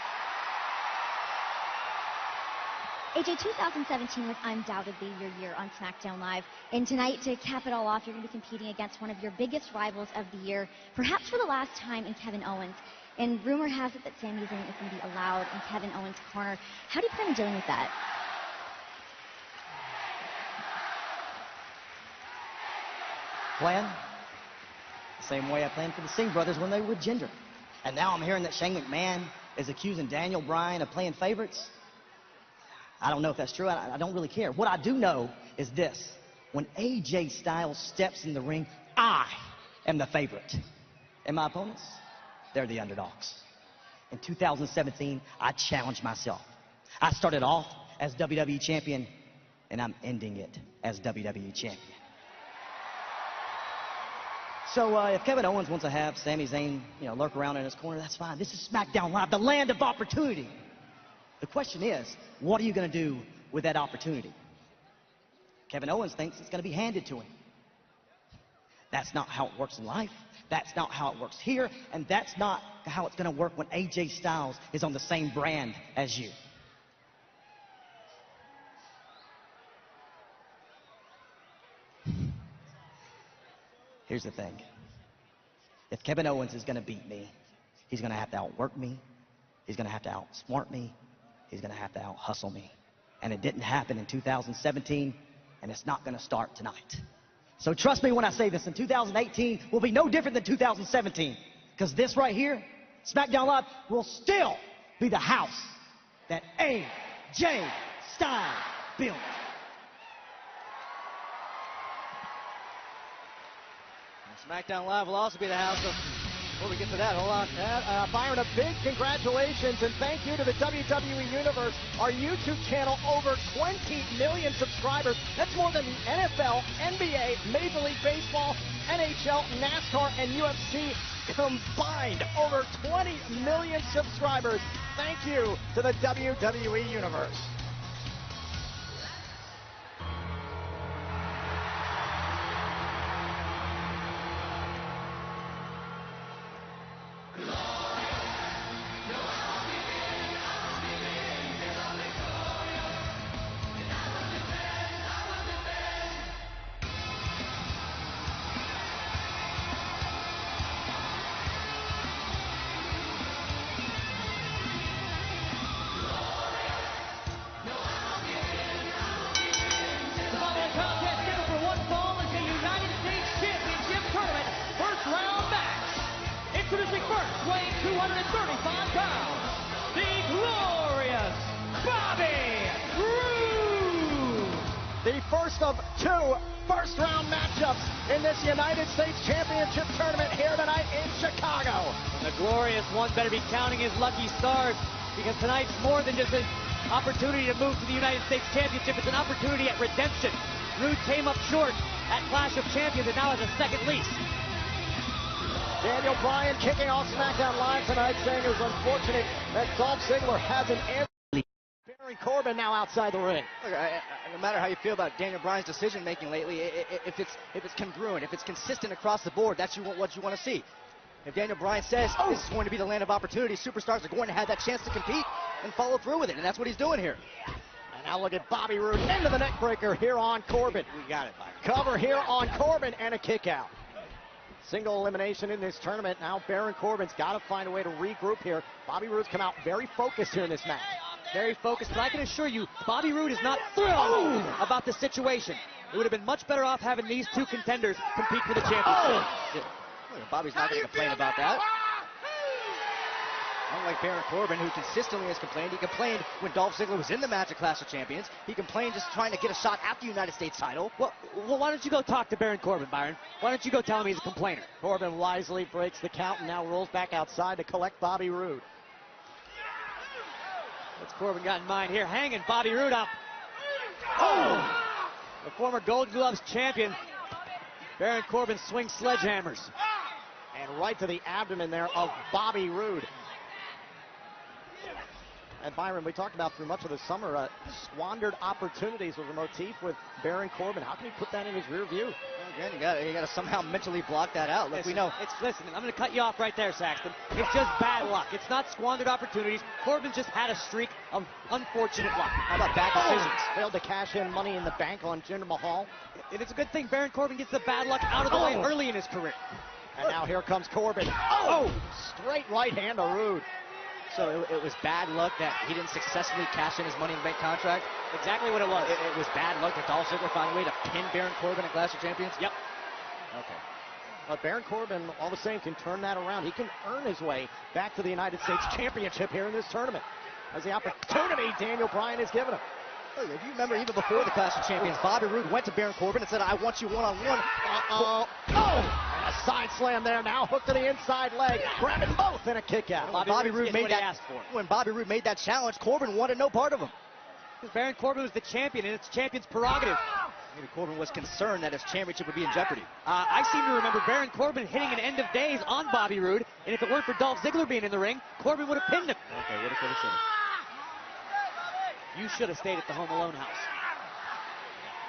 AJ, 2017 was undoubtedly your year on SmackDown Live. And tonight, to cap it all off, you're going to be competing against one of your biggest rivals of the year, perhaps for the last time, in Kevin Owens. And rumor has it that Sami Zayn is going to be allowed in Kevin Owens' corner. How do you plan on dealing with that? Plan? The same way I planned for the Singh brothers when they were with Jinder. And now I'm hearing that Shane McMahon is accusing Daniel Bryan of playing favorites. I don't know if that's true. I don't really care. What I do know is this. When AJ Styles steps in the ring, I am the favorite. And my opponents, they're the underdogs. In 2017, I challenged myself. I started off as WWE Champion, and I'm ending it as WWE Champion. So if Kevin Owens wants to have Sami Zayn, lurk around in his corner, that's fine. This is SmackDown Live, the land of opportunity. The question is, what are you going to do with that opportunity? Kevin Owens thinks it's going to be handed to him. That's not how it works in life. That's not how it works here. And that's not how it's going to work when AJ Styles is on the same brand as you. Here's the thing. If Kevin Owens is going to beat me, he's going to have to outwork me. He's going to have to outsmart me. He's going to have to out-hustle me. And it didn't happen in 2017, and it's not going to start tonight. So trust me when I say this, in 2018 will be no different than 2017. Because this right here, SmackDown Live, will still be the house that AJ Styles built. SmackDown Live will also be the house of... Before we get to that, hold on. Byron, a big congratulations and thank you to the WWE Universe, our YouTube channel, over 20 million subscribers. That's more than the NFL, NBA, Major League Baseball, NHL, NASCAR, and UFC combined. Over 20 million subscribers. Thank you to the WWE Universe. Introducing first, weighing 235 pounds, the glorious Bobby Roode. The first of two first-round matchups in this United States Championship Tournament here tonight in Chicago. And the glorious one better be counting his lucky stars, because tonight's more than just an opportunity to move to the United States Championship. It's an opportunity at redemption. Roode came up short at Clash of Champions and now has a second lease. Daniel Bryan kicking off SmackDown Live tonight, saying it was unfortunate that Dolph Ziggler hasn't answered. Baron Corbin now outside the ring. Look, no matter how you feel about Daniel Bryan's decision-making lately, if it's congruent, if it's consistent across the board, that's what you want to see. If Daniel Bryan says this is going to be the land of opportunity, superstars are going to have that chance to compete and follow through with it, and that's what he's doing here. And now look at Bobby Roode into the neck breaker here on Corbin. We got it, Bobby. Cover here on Corbin and a kick out. Single elimination in this tournament. Now Baron Corbin's got to find a way to regroup here. Bobby Roode's come out very focused here in this match. Very focused, but I can assure you, Bobby Roode is not thrilled about the situation. It would have been much better off having these two contenders compete for the championship. Bobby's not going to complain about that. Unlike Baron Corbin, who consistently has complained. He complained when Dolph Ziggler was in the match at Clash of Champions. He complained just trying to get a shot at the United States title. Well, why don't you go talk to Baron Corbin, Byron? Why don't you go tell him he's a complainer? Corbin wisely breaks the count and now rolls back outside to collect Bobby Roode. What's Corbin got in mind here? Hanging Bobby Roode up. Oh! The former Gold Gloves champion, Baron Corbin swings sledgehammers. And right to the abdomen there of Bobby Roode. And Byron, we talked about through much of the summer, squandered opportunities was a motif with Baron Corbin. How can he put that in his rear view? Well, again, you got to somehow mentally block that out. Look, Listen, we know. Listen, I'm going to cut you off right there, Saxton. It's just bad luck. It's not squandered opportunities. Corbin just had a streak of unfortunate luck. How about bad decisions? Failed to cash in Money in the Bank on Jinder Mahal. And it's a good thing Baron Corbin gets the bad luck out of the way early in his career. And now here comes Corbin. Straight right hand to Roode. So it was bad luck that he didn't successfully cash in his Money in the Bank contract? Exactly what it was. It was bad luck that Dolph Ziggler found a way to pin Baron Corbin at Clash of Champions? Yep. Okay. But Baron Corbin, all the same, can turn that around. He can earn his way back to the United States Championship here in this tournament. As the opportunity Daniel Bryan has given him. Look, if you remember, even before the Clash of Champions, Bobby Roode went to Baron Corbin and said, I want you one-on-one. And a side slam there now. Hook to the inside leg. Grabbing both and a kick out. When Bobby Roode made that challenge, Corbin wanted no part of him. Because Baron Corbin was the champion, and it's the champion's prerogative. Maybe Corbin was concerned that his championship would be in jeopardy. I seem to remember Baron Corbin hitting an end of days on Bobby Roode, and if it weren't for Dolph Ziggler being in the ring, Corbin would have pinned him. Okay, would have, could have, should have. You should have stayed at the Home Alone house.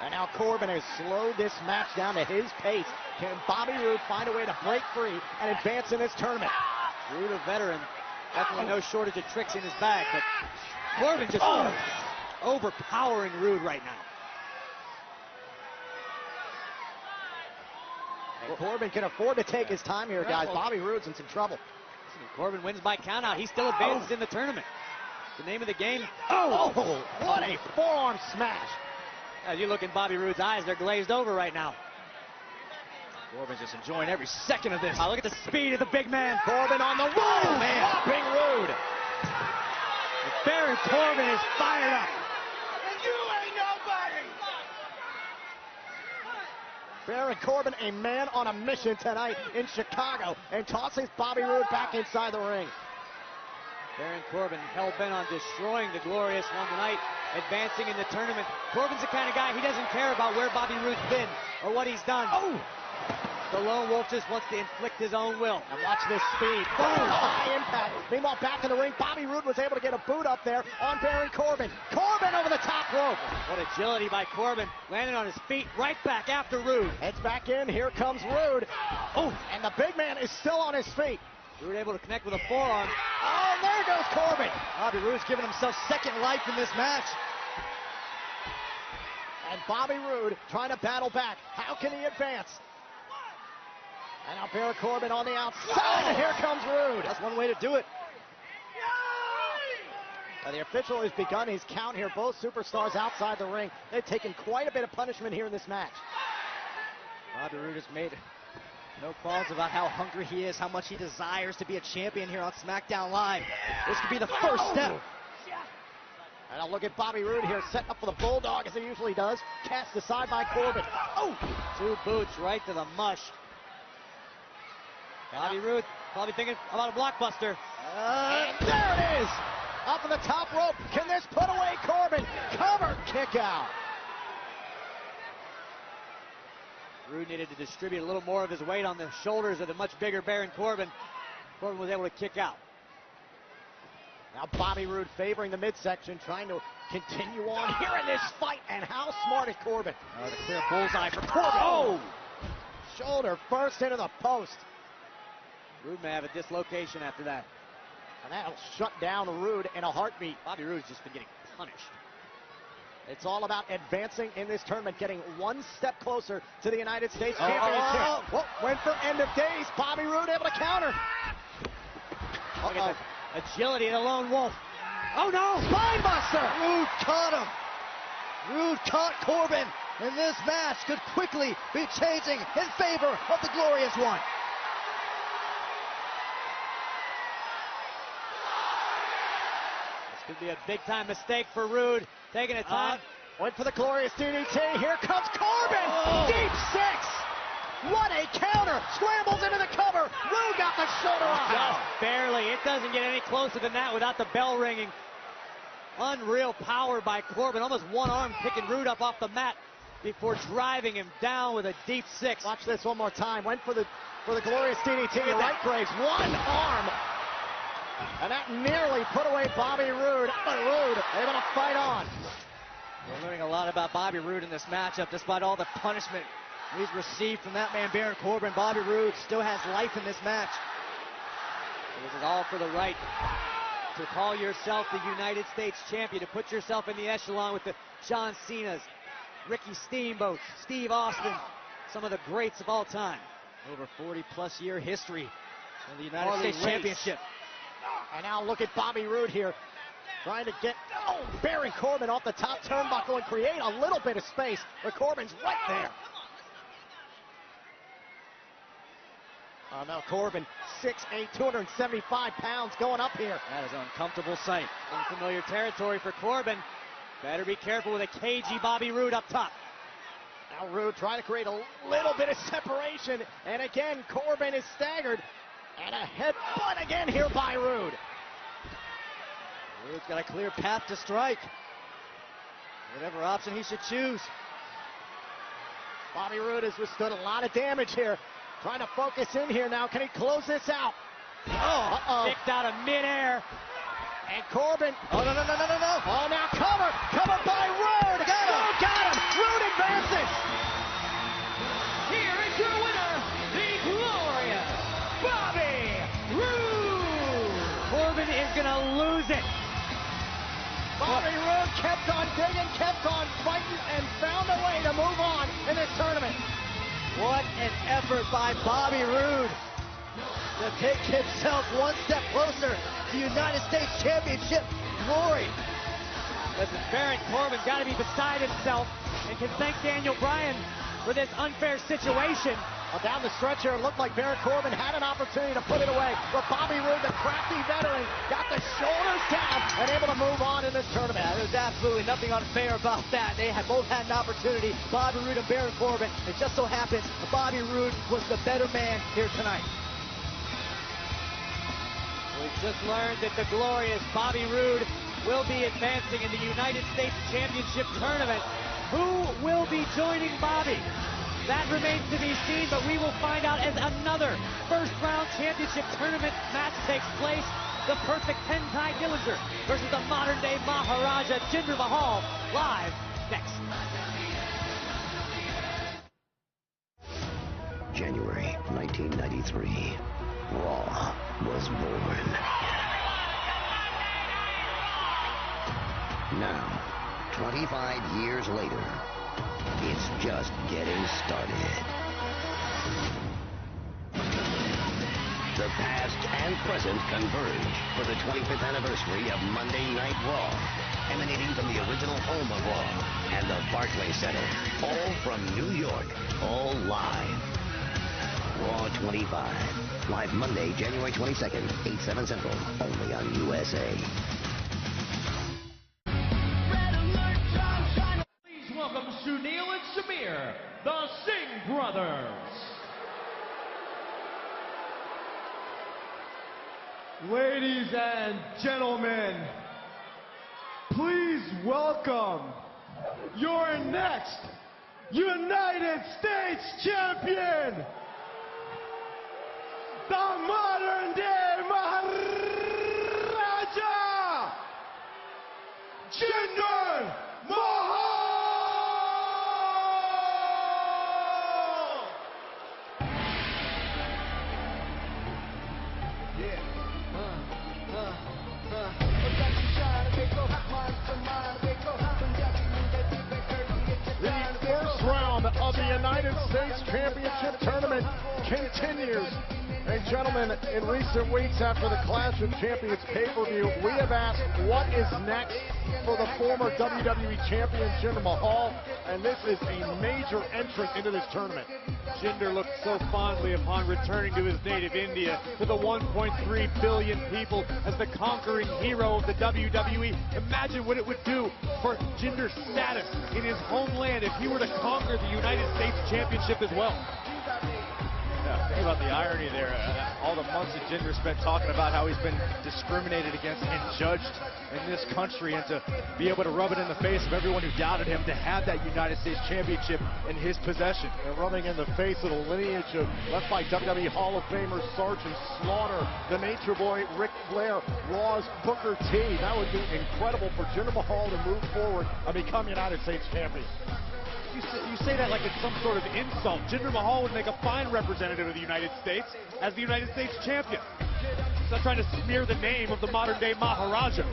And now Corbin has slowed this match down to his pace. Can Bobby Roode find a way to break free and advance in this tournament? Roode, a veteran, definitely no shortage of tricks in his bag, but Corbin just overpowering Roode right now. And Corbin can afford to take his time here, guys. Bobby Roode's in some trouble. Corbin wins by countout. He still advances in the tournament. The name of the game. What a forearm smash. As you look in Bobby Roode's eyes, they're glazed over right now. Corbin's just enjoying every second of this. Look at the speed of the big man. Corbin on the road. Big Roode. Baron Corbin is fired up. You ain't nobody. Baron Corbin, a man on a mission tonight in Chicago, and tosses Bobby Roode back inside the ring. Baron Corbin hell-bent on destroying the Glorious One tonight, advancing in the tournament. Corbin's the kind of guy, he doesn't care about where Bobby Roode's been or what he's done. The Lone Wolf just wants to inflict his own will. And watch this speed. High impact. Meanwhile, back in the ring, Bobby Roode was able to get a boot up there on Baron Corbin. Corbin over the top rope. What agility by Corbin. Landing on his feet right back after Roode. Heads back in. Here comes Roode. And the big man is still on his feet. Roode able to connect with a forearm. There goes Corbin. Bobby Roode's giving himself second life in this match. And Bobby Roode trying to battle back. How can he advance? And now Baron Corbin on the outside. And here comes Roode. That's one way to do it. The official has begun his count here. Both superstars outside the ring. They've taken quite a bit of punishment here in this match. Bobby Roode has made no qualms about how hungry he is, how much he desires to be a champion here on SmackDown Live. This could be the first step. And I'll look at Bobby Roode here, set up for the Bulldog as he usually does. Cast aside by Corbin. Two boots right to the mush. Bobby Roode probably thinking about a blockbuster. And there it is! Up on the top rope. Can this put away Corbin? Cover, kick out. Roode needed to distribute a little more of his weight on the shoulders of the much bigger Baron Corbin. Corbin was able to kick out. Now Bobby Roode favoring the midsection, trying to continue on here in this fight. And how smart is Corbin? The clear bullseye for Corbin. Shoulder first into the post. Rude may have a dislocation after that. And that'll shut down Rude in a heartbeat. Bobby Roode's just been getting punished. It's all about advancing in this tournament, getting one step closer to the United States Championship. Went for end of days. Bobby Roode able to counter. Look at the agility of the lone wolf. Oh no! Spinebuster! Rude caught him. Rude caught Corbin, and this match could quickly be changing in favor of the Glorious One. This could be a big-time mistake for Rude. Taking a time. Went for the glorious DDT. Here comes Corbin. Deep six. What a counter. Scrambles into the cover. Rude got the shoulder off. Just barely. It doesn't get any closer than that without the bell ringing. Unreal power by Corbin. Almost one arm picking Rude up off the mat before driving him down with a deep six. Watch this one more time. Went for the glorious DDT. Right Graves. One arm. And that nearly put away Bobby Roode. But Roode able to fight on. We're learning a lot about Bobby Roode in this matchup. Despite all the punishment he's received from that man Baron Corbin, Bobby Roode still has life in this match. This is all for the right to call yourself the United States champion, to put yourself in the echelon with the John Cena's, Ricky Steamboat, Steve Austin, some of the greats of all time. Over 40-plus year history in the United States Championship. And now look at Bobby Roode here, trying to get Baron Corbin off the top turnbuckle and create a little bit of space, but Corbin's right there. Oh no, Corbin, 6'8", 275 pounds going up here. That is an uncomfortable sight. Unfamiliar territory for Corbin. Better be careful with a cagey Bobby Roode up top. Now Roode trying to create a little bit of separation, and again Corbin is staggered. And a headbutt again here by Roode. Roode's got a clear path to strike. Whatever option he should choose. Bobby Roode has withstood a lot of damage here. Trying to focus in here now. Can he close this out? Kicked out of midair. And Corbin. Oh, no. Oh, now cover by Roode. Got him. Roode advances. Here is your winner, the glorious Bobby Roode. Corbin is going to lose it. Bobby Roode kept on digging, kept on fighting, and found a way to move on in this tournament. What an effort by Bobby Roode to take himself one step closer to United States Championship glory. Listen, Baron Corbin's got to be beside himself and can thank Daniel Bryan for this unfair situation. Well, down the stretch here, it looked like Baron Corbin had an opportunity to put it away, but Bobby Roode, the crafty veteran, got the shoulders down and able to move on in this tournament. Yeah, there's absolutely nothing unfair about that. They had both had an opportunity, Bobby Roode and Baron Corbin. It just so happens Bobby Roode was the better man here tonight. We've just learned that the glorious Bobby Roode will be advancing in the United States Championship Tournament. Who will be joining Bobby? That remains to be seen, but we will find out as another first-round championship tournament match takes place. The perfect 10-tie Dillinger versus the modern-day Maharaja Jinder Mahal, live next. January 1993, Raw was born. Now, 25 years later, it's just getting started. The past and present converge for the 25th anniversary of Monday Night Raw, emanating from the original home of Raw and the Barclays Center, all from New York, all live. Raw 25, live Monday, January 22nd, 8/7 Central, only on USA. Welcome Sunil and Samir, the Singh brothers. Ladies and gentlemen, please welcome your next United States champion, the modern-day Maharaja, Jinder Mahal! United States Championship Tournament continues. And gentlemen, in recent weeks after the Clash of Champions pay-per-view, we have asked what is next for the former WWE Champion Jinder Mahal, and this is a major entrant into this tournament. Jinder looked so fondly upon returning to his native India, to the 1.3 billion people, as the conquering hero of the WWE. Imagine what it would do for Jinder's status in his homeland if he were to conquer the United States Championship as well. Yeah, think about the irony there. All the months that Jinder spent talking about how he's been discriminated against and judged in this country, and to be able to rub it in the face of everyone who doubted him, to have that United States Championship in his possession. And rubbing in the face of the lineage of left by WWE Hall of Famers Sergeant Slaughter, the Nature Boy Ric Flair, Raw's Booker T. That would be incredible for Jinder Mahal to move forward and become United States Champion. You say that like it's some sort of insult. Jinder Mahal would make a fine representative of the United States as the United States champion. He's not trying to smear the name of the modern-day Maharaja.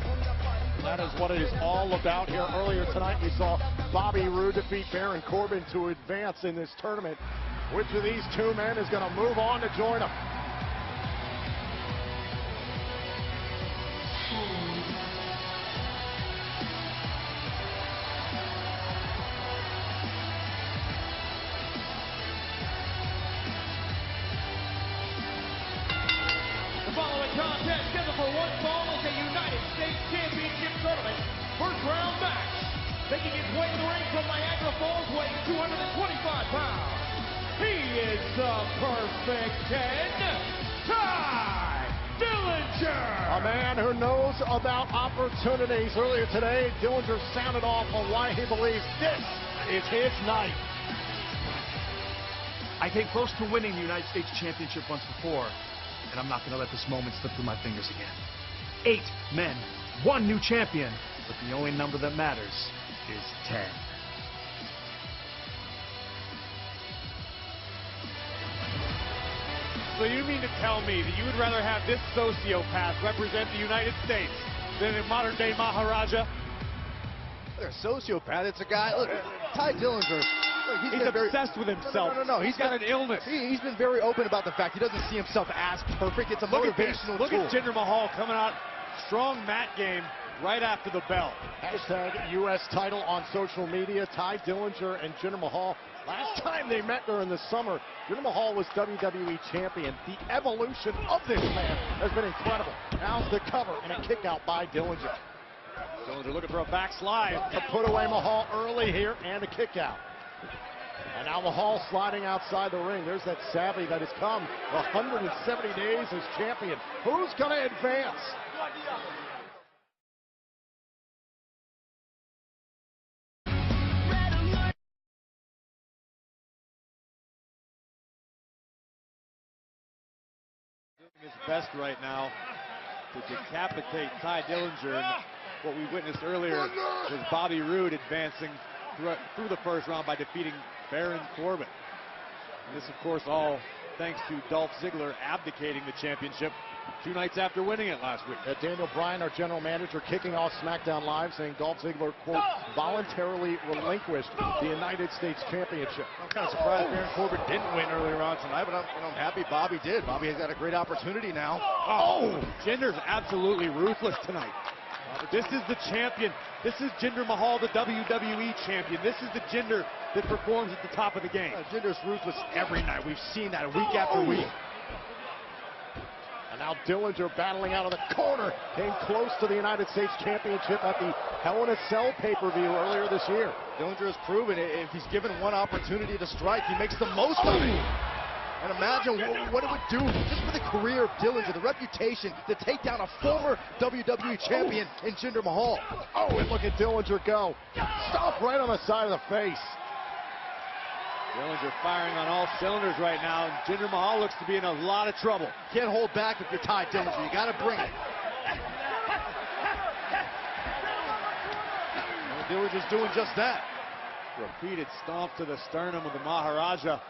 That is what it is all about here. Earlier tonight, we saw Bobby Roode defeat Baron Corbin to advance in this tournament. Which of these two men is going to move on to join him? Contest scheduled for one fall is a United States Championship Tournament first round match. Making his way in the ring from Niagara Falls, weighing 225 pounds. He is the perfect 10, Ty Dillinger. A man who knows about opportunities. Earlier today, Dillinger sounded off on why he believes this is his night. I came close to winning the United States Championship once before, and I'm not going to let this moment slip through my fingers again. 8 men, 1 new champion, but the only number that matters is 10. So you mean to tell me that you would rather have this sociopath represent the United States than a modern-day Maharaja? They're a sociopath. It's a guy. Look, Ty Dillinger. He's obsessed with himself. No. He's got an illness. He's been very open about the fact he doesn't see himself as perfect. It's a motivational Look tool. at Jinder Mahal coming out, strong mat game right after the bell. Hashtag U.S. title on social media. Ty Dillinger and Jinder Mahal. Last time they met during the summer, Jinder Mahal was WWE champion. The evolution of this man has been incredible. Now's the cover and a kick out by Dillinger. Dillinger looking for a backslide. To put away Mahal early here and a kick out. And now Mahal sliding outside the ring. There's that savvy that has come 170 days as champion. Who's going to advance? Doing his best right now to decapitate Ty Dillinger. And what we witnessed earlier was Bobby Roode advancing through the first round by defeating Baron Corbin. And this, of course, all thanks to Dolph Ziggler abdicating the championship 2 nights after winning it last week. Daniel Bryan, our general manager, kicking off SmackDown Live, saying Dolph Ziggler, quote, voluntarily relinquished the United States Championship. I'm kind of surprised Baron Corbin didn't win earlier on tonight, but I'm happy Bobby did. Bobby has got a great opportunity now. Oh, Jinder's absolutely ruthless tonight. This is the champion. This is Jinder Mahal, the WWE champion. This is the Jinder that performs at the top of the game. Jinder's ruthless every night. We've seen that week after week. And now Dillinger battling out of the corner. Came close to the United States Championship at the Hell in a Cell pay-per-view earlier this year. Dillinger has proven if he's given one opportunity to strike, he makes the most of it. And imagine what it would do just for the career of Dillinger, the reputation to take down a former WWE champion in Jinder Mahal. Oh, and look at Dillinger go. Stop right on the side of the face. Dillinger firing on all cylinders right now, and Jinder Mahal looks to be in a lot of trouble. Can't hold back if you're Ty Dillinger. You got to bring it. And Dillinger's doing just that. Repeated stomp to the sternum of the Maharaja.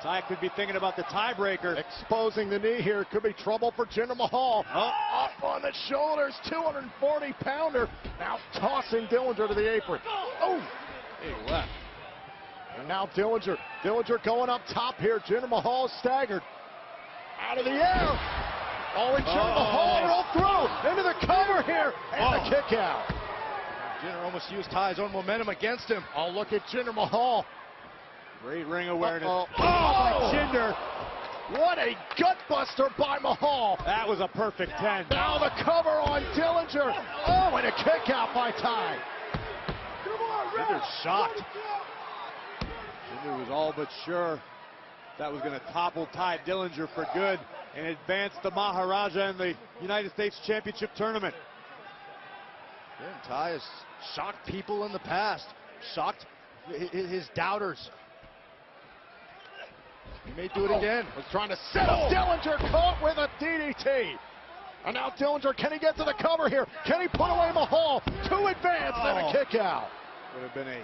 Ty could be thinking about the tiebreaker. Exposing the knee here. Could be trouble for Jinder Mahal. Up on the shoulders. 240-pounder. Now tossing Dillinger to the apron. Oh! Big left. And now Dillinger. Dillinger going up top here. Jinder Mahal staggered. Out of the air. Oh, and Jinder Mahal rolled through. Into the cover here. And the kick out. Jinder almost used Ty's own momentum against him. Oh, look at Jinder Mahal. Great ring awareness. Jinder. What a gutbuster by Mahal. That was a perfect 10. Now the cover on Dillinger. Oh, and a kick out by Ty. Jinder's shocked. Jinder was all but sure that was going to topple Ty Dillinger for good and advance the Maharaja in the United States Championship Tournament. Again, Ty has shocked people in the past, shocked his doubters. He may do it again. Was trying to set up Dillinger, caught with a DDT. And now Dillinger, can he get to the cover here? Can he put away Mahal? To advance and a kick out. Would have been a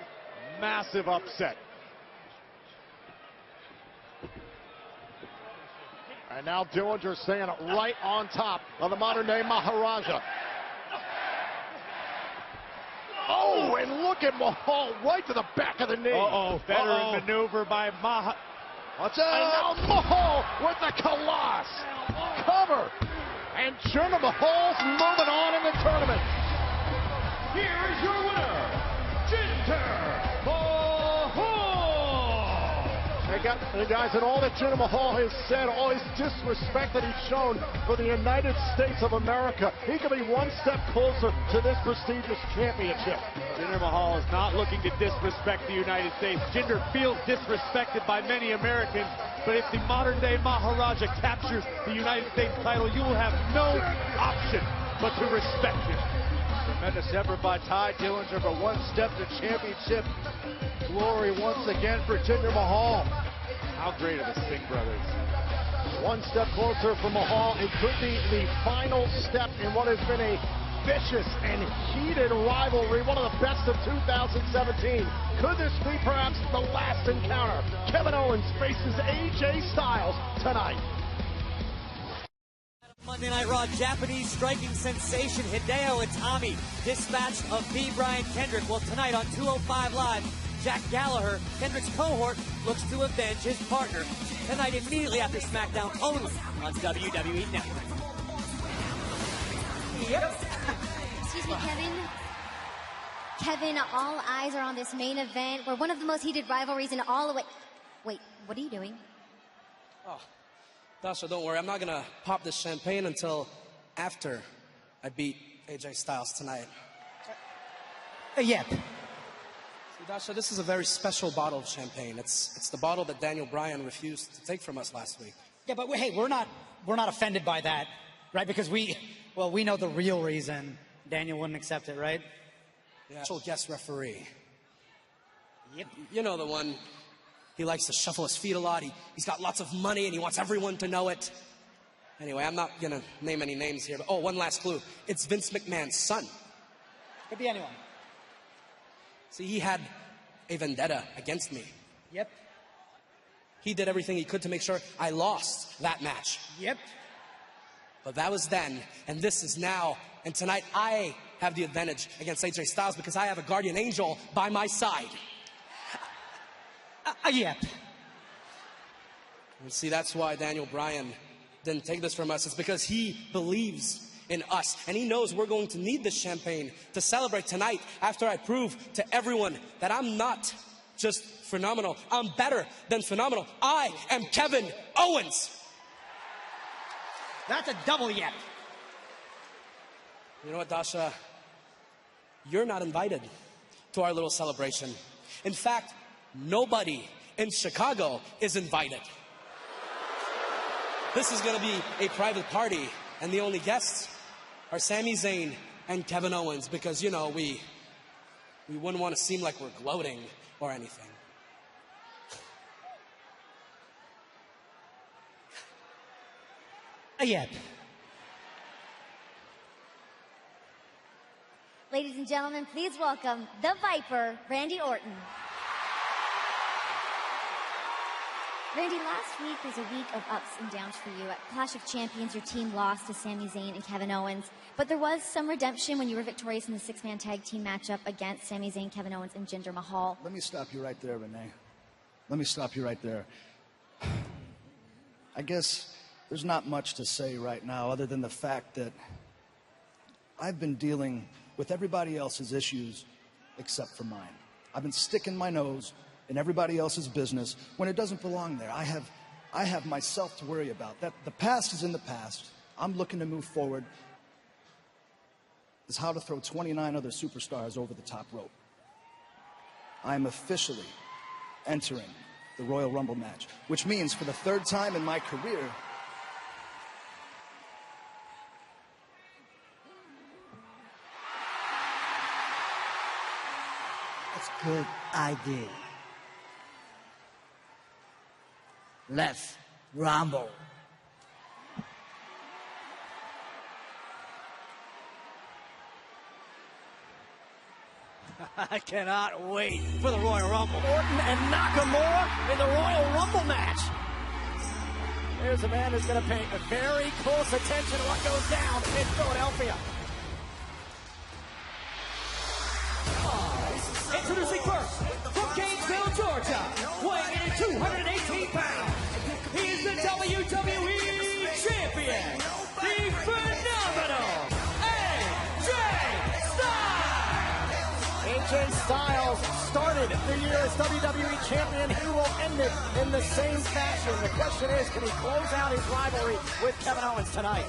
massive upset. And now Dillinger staying right on top of the modern-day Maharaja. Oh, and look at Mahal right to the back of the knee. Veteran maneuver by Mahal. Watch out! And now Mahal with the Koloss. Cover. And Jinder Mahal's moving on in the tournament. Here is your winner, Jinder Mahal. Hey guys, and all that Jinder Mahal has said, all his disrespect that he's shown for the United States of America, he could be one step closer to this prestigious championship. Jinder Mahal is not looking to disrespect the United States. Jinder feels disrespected by many Americans, but if the modern-day Maharaja captures the United States title, you will have no option but to respect him. Tremendous effort by Ty Dillinger, but one step to championship glory once again for Jinder Mahal. How great are the Singh brothers? One step closer for Mahal. It could be the final step in what has been a vicious and heated rivalry, one of the best of 2017. Could this be perhaps the last encounter? Kevin Owens faces AJ Styles tonight. Monday Night Raw, Japanese striking sensation Hideo Itami dispatched of B. Brian Kendrick. Well, tonight on 205 Live, Jack Gallagher, Kendrick's cohort, looks to avenge his partner. Tonight, immediately after SmackDown, only on WWE Network. Yep. Excuse me, Kevin. Kevin, all eyes are on this main event. We're one of the most heated rivalries in all of it. Wait, what are you doing? Oh, Dasha, don't worry. I'm not going to pop this champagne until after I beat AJ Styles tonight. Yep. See, Dasha, this is a very special bottle of champagne. It's the bottle that Daniel Bryan refused to take from us last week. Yeah, but hey, we're not offended by that, right? Because we know the real reason Daniel wouldn't accept it, right? Yeah. Special guest referee. Yep. You know the one. He likes to shuffle his feet a lot. He's got lots of money and he wants everyone to know it. Anyway, I'm not gonna name any names here, but one last clue. It's Vince McMahon's son. Could be anyone. See, he had a vendetta against me. Yep. He did everything he could to make sure I lost that match. Yep. But that was then, and this is now. And tonight, I have the advantage against AJ Styles because I have a guardian angel by my side. Yep. And see, that's why Daniel Bryan didn't take this from us. It's because he believes in us. And he knows we're going to need this champagne to celebrate tonight after I prove to everyone that I'm not just phenomenal. I'm better than phenomenal. I am Kevin Owens. That's a double yep. You know what, Dasha? You're not invited to our little celebration. In fact, nobody in Chicago is invited. This is going to be a private party, and the only guests are Sami Zayn and Kevin Owens, because, you know, we wouldn't want to seem like we're gloating or anything. Yep. Ladies and gentlemen, please welcome the Viper, Randy Orton. Randy, last week was a week of ups and downs for you. At Clash of Champions, your team lost to Sami Zayn and Kevin Owens, but there was some redemption when you were victorious in the six-man tag team matchup against Sami Zayn, Kevin Owens, and Jinder Mahal. Let me stop you right there, Renee. Let me stop you right there. I guess there's not much to say right now other than the fact that I've been dealing with everybody else's issues except for mine. I've been sticking my nose in everybody else's business when it doesn't belong there. I have myself to worry about. That the past is in the past. I'm looking to move forward. Is how to throw 29 other superstars over the top rope. I am officially entering the Royal Rumble match, which means for the third time in my career, That's a good idea. Let's rumble. I cannot wait for the Royal Rumble. Orton and Nakamura in the Royal Rumble match. Here's a man who's going to pay very close attention to what goes down in Philadelphia. Introducing first, from Gainesville, Georgia, weighing in at 218 pounds, he is the WWE Champion, the phenomenal AJ Styles! AJ Styles started the year as WWE Champion. He will end it in the same fashion. The question is, can he close out his rivalry with Kevin Owens tonight?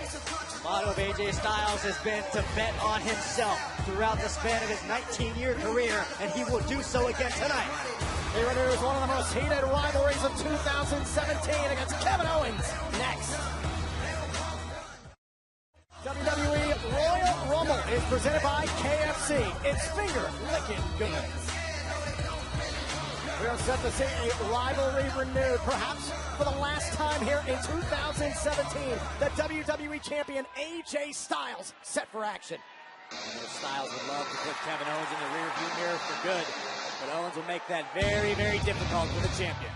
The motto of AJ Styles has been to bet on himself throughout the span of his 19-year career, and he will do so again tonight. He renews one of the most heated rivalries of 2017 against Kevin Owens next. WWE Royal Rumble is presented by KFC. It's finger licking good. We are set to see a rivalry renewed, perhaps for the last time here in 2017. The WWE Champion AJ Styles set for action. Styles would love to put Kevin Owens in the rearview mirror for good, but Owens will make that very, very difficult for the champion.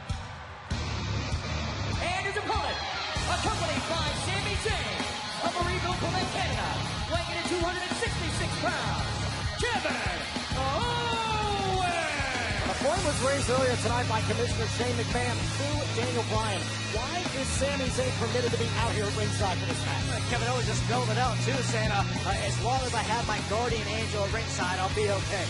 And his opponent, accompanied by Sami Zayn of Marieville, Quebec, Canada, weighing in at 266 pounds, Kevin Owens! A point was raised earlier tonight by Commissioner Shane McMahon to Daniel Bryan. Why is Sami Zayn permitted to be out here at ringside for this match? Kevin Owens just spelled it out too, saying, as long as I have my guardian angel at ringside, I'll be okay.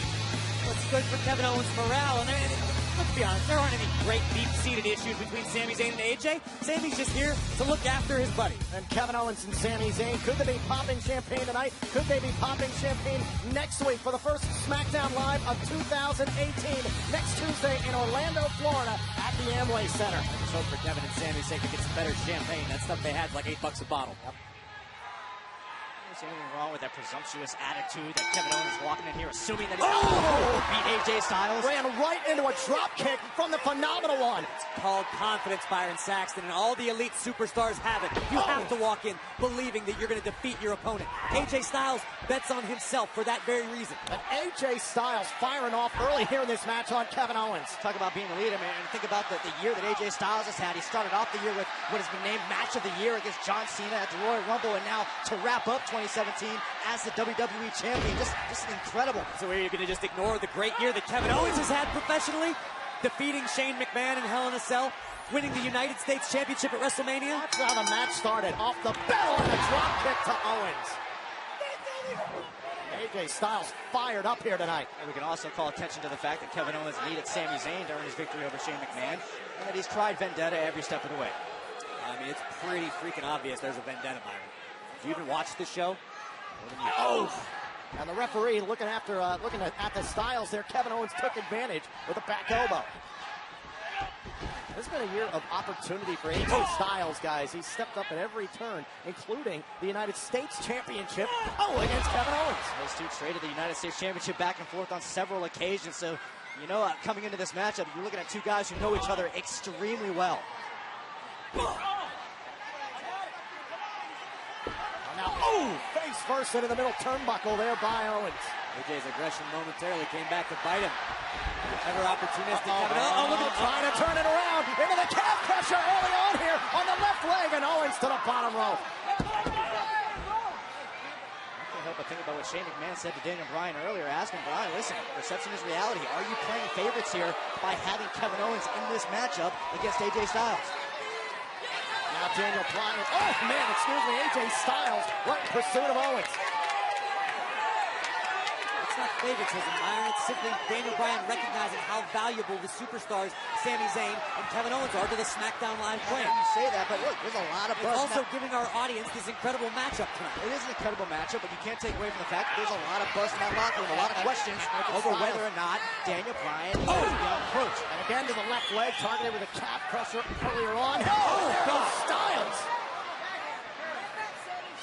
What's good for Kevin Owens' morale? And let's be honest, there aren't any great deep-seated issues between Sami Zayn and AJ. Sami's just here to look after his buddy. And Kevin Owens and Sami Zayn, could they be popping champagne tonight? Could they be popping champagne next week for the first SmackDown Live of 2018, next Tuesday in Orlando, Florida at the Amway Center? Let's hope for Kevin and Sami's sake to get some better champagne. That stuff they had is like $8 a bottle. Yep. Is anything wrong with that presumptuous attitude that Kevin Owens is walking in here assuming that he's beat AJ Styles? Ran right into a drop kick from the phenomenal one. It's called confidence, Byron Saxton, and all the elite superstars have it. You have to walk in believing that you're going to defeat your opponent. AJ Styles bets on himself for that very reason. And AJ Styles firing off early here in this match on Kevin Owens. Talk about being a leader, man. And think about the year that AJ Styles has had. He started off the year with what has been named Match of the Year against John Cena at the Royal Rumble, and now to wrap up 2017 as the WWE Champion. Just incredible. So are you going to just ignore the great year that Kevin Owens has had professionally? Defeating Shane McMahon in Hell in a Cell, winning the United States Championship at WrestleMania. That's how the match started. Off the bell and a drop kick to Owens. AJ Styles fired up here tonight. And we can also call attention to the fact that Kevin Owens needed Sami Zayn to earn his victory over Shane McMahon, and that he's tried vendetta every step of the way. I mean, it's pretty freaking obvious there's a vendetta, Byron. If you even watched the show, and the referee looking at the Styles there. Kevin Owens took advantage with a back elbow. This has been a year of opportunity for AJ Styles, guys. He's stepped up at every turn, including the United States Championship against Kevin Owens. Those two traded the United States Championship back and forth on several occasions. So, you know, coming into this matchup, you're looking at two guys who know each other extremely well. Now, face first into the middle turnbuckle there by Owens. AJ's aggression momentarily came back to bite him. Ever opportunistic. Look at trying to turn it around into the calf crusher early on here on the left leg, and Owens to the bottom rope. help but think about what Shane McMahon said to Daniel Bryan earlier, asking Bryan, listen, perception is reality. Are you playing favorites here by having Kevin Owens in this matchup against AJ Styles? Now Daniel Bryan, oh man, excuse me, AJ Styles right in pursuit of Owens. It's not favoritism, Byron. It's simply Daniel Bryan recognizing how valuable the superstars Sami Zayn and Kevin Owens are to the SmackDown Live brand. You say that, but look, there's a lot of buzz. It's also giving our audience this incredible matchup tonight. It is an incredible matchup, but you can't take away from the fact that there's a lot of buzz in that locker room, a lot of questions over whether or not Daniel Bryan is the approach. And again to the left leg, targeted with a calf crusher earlier on. Oh, goes Styles!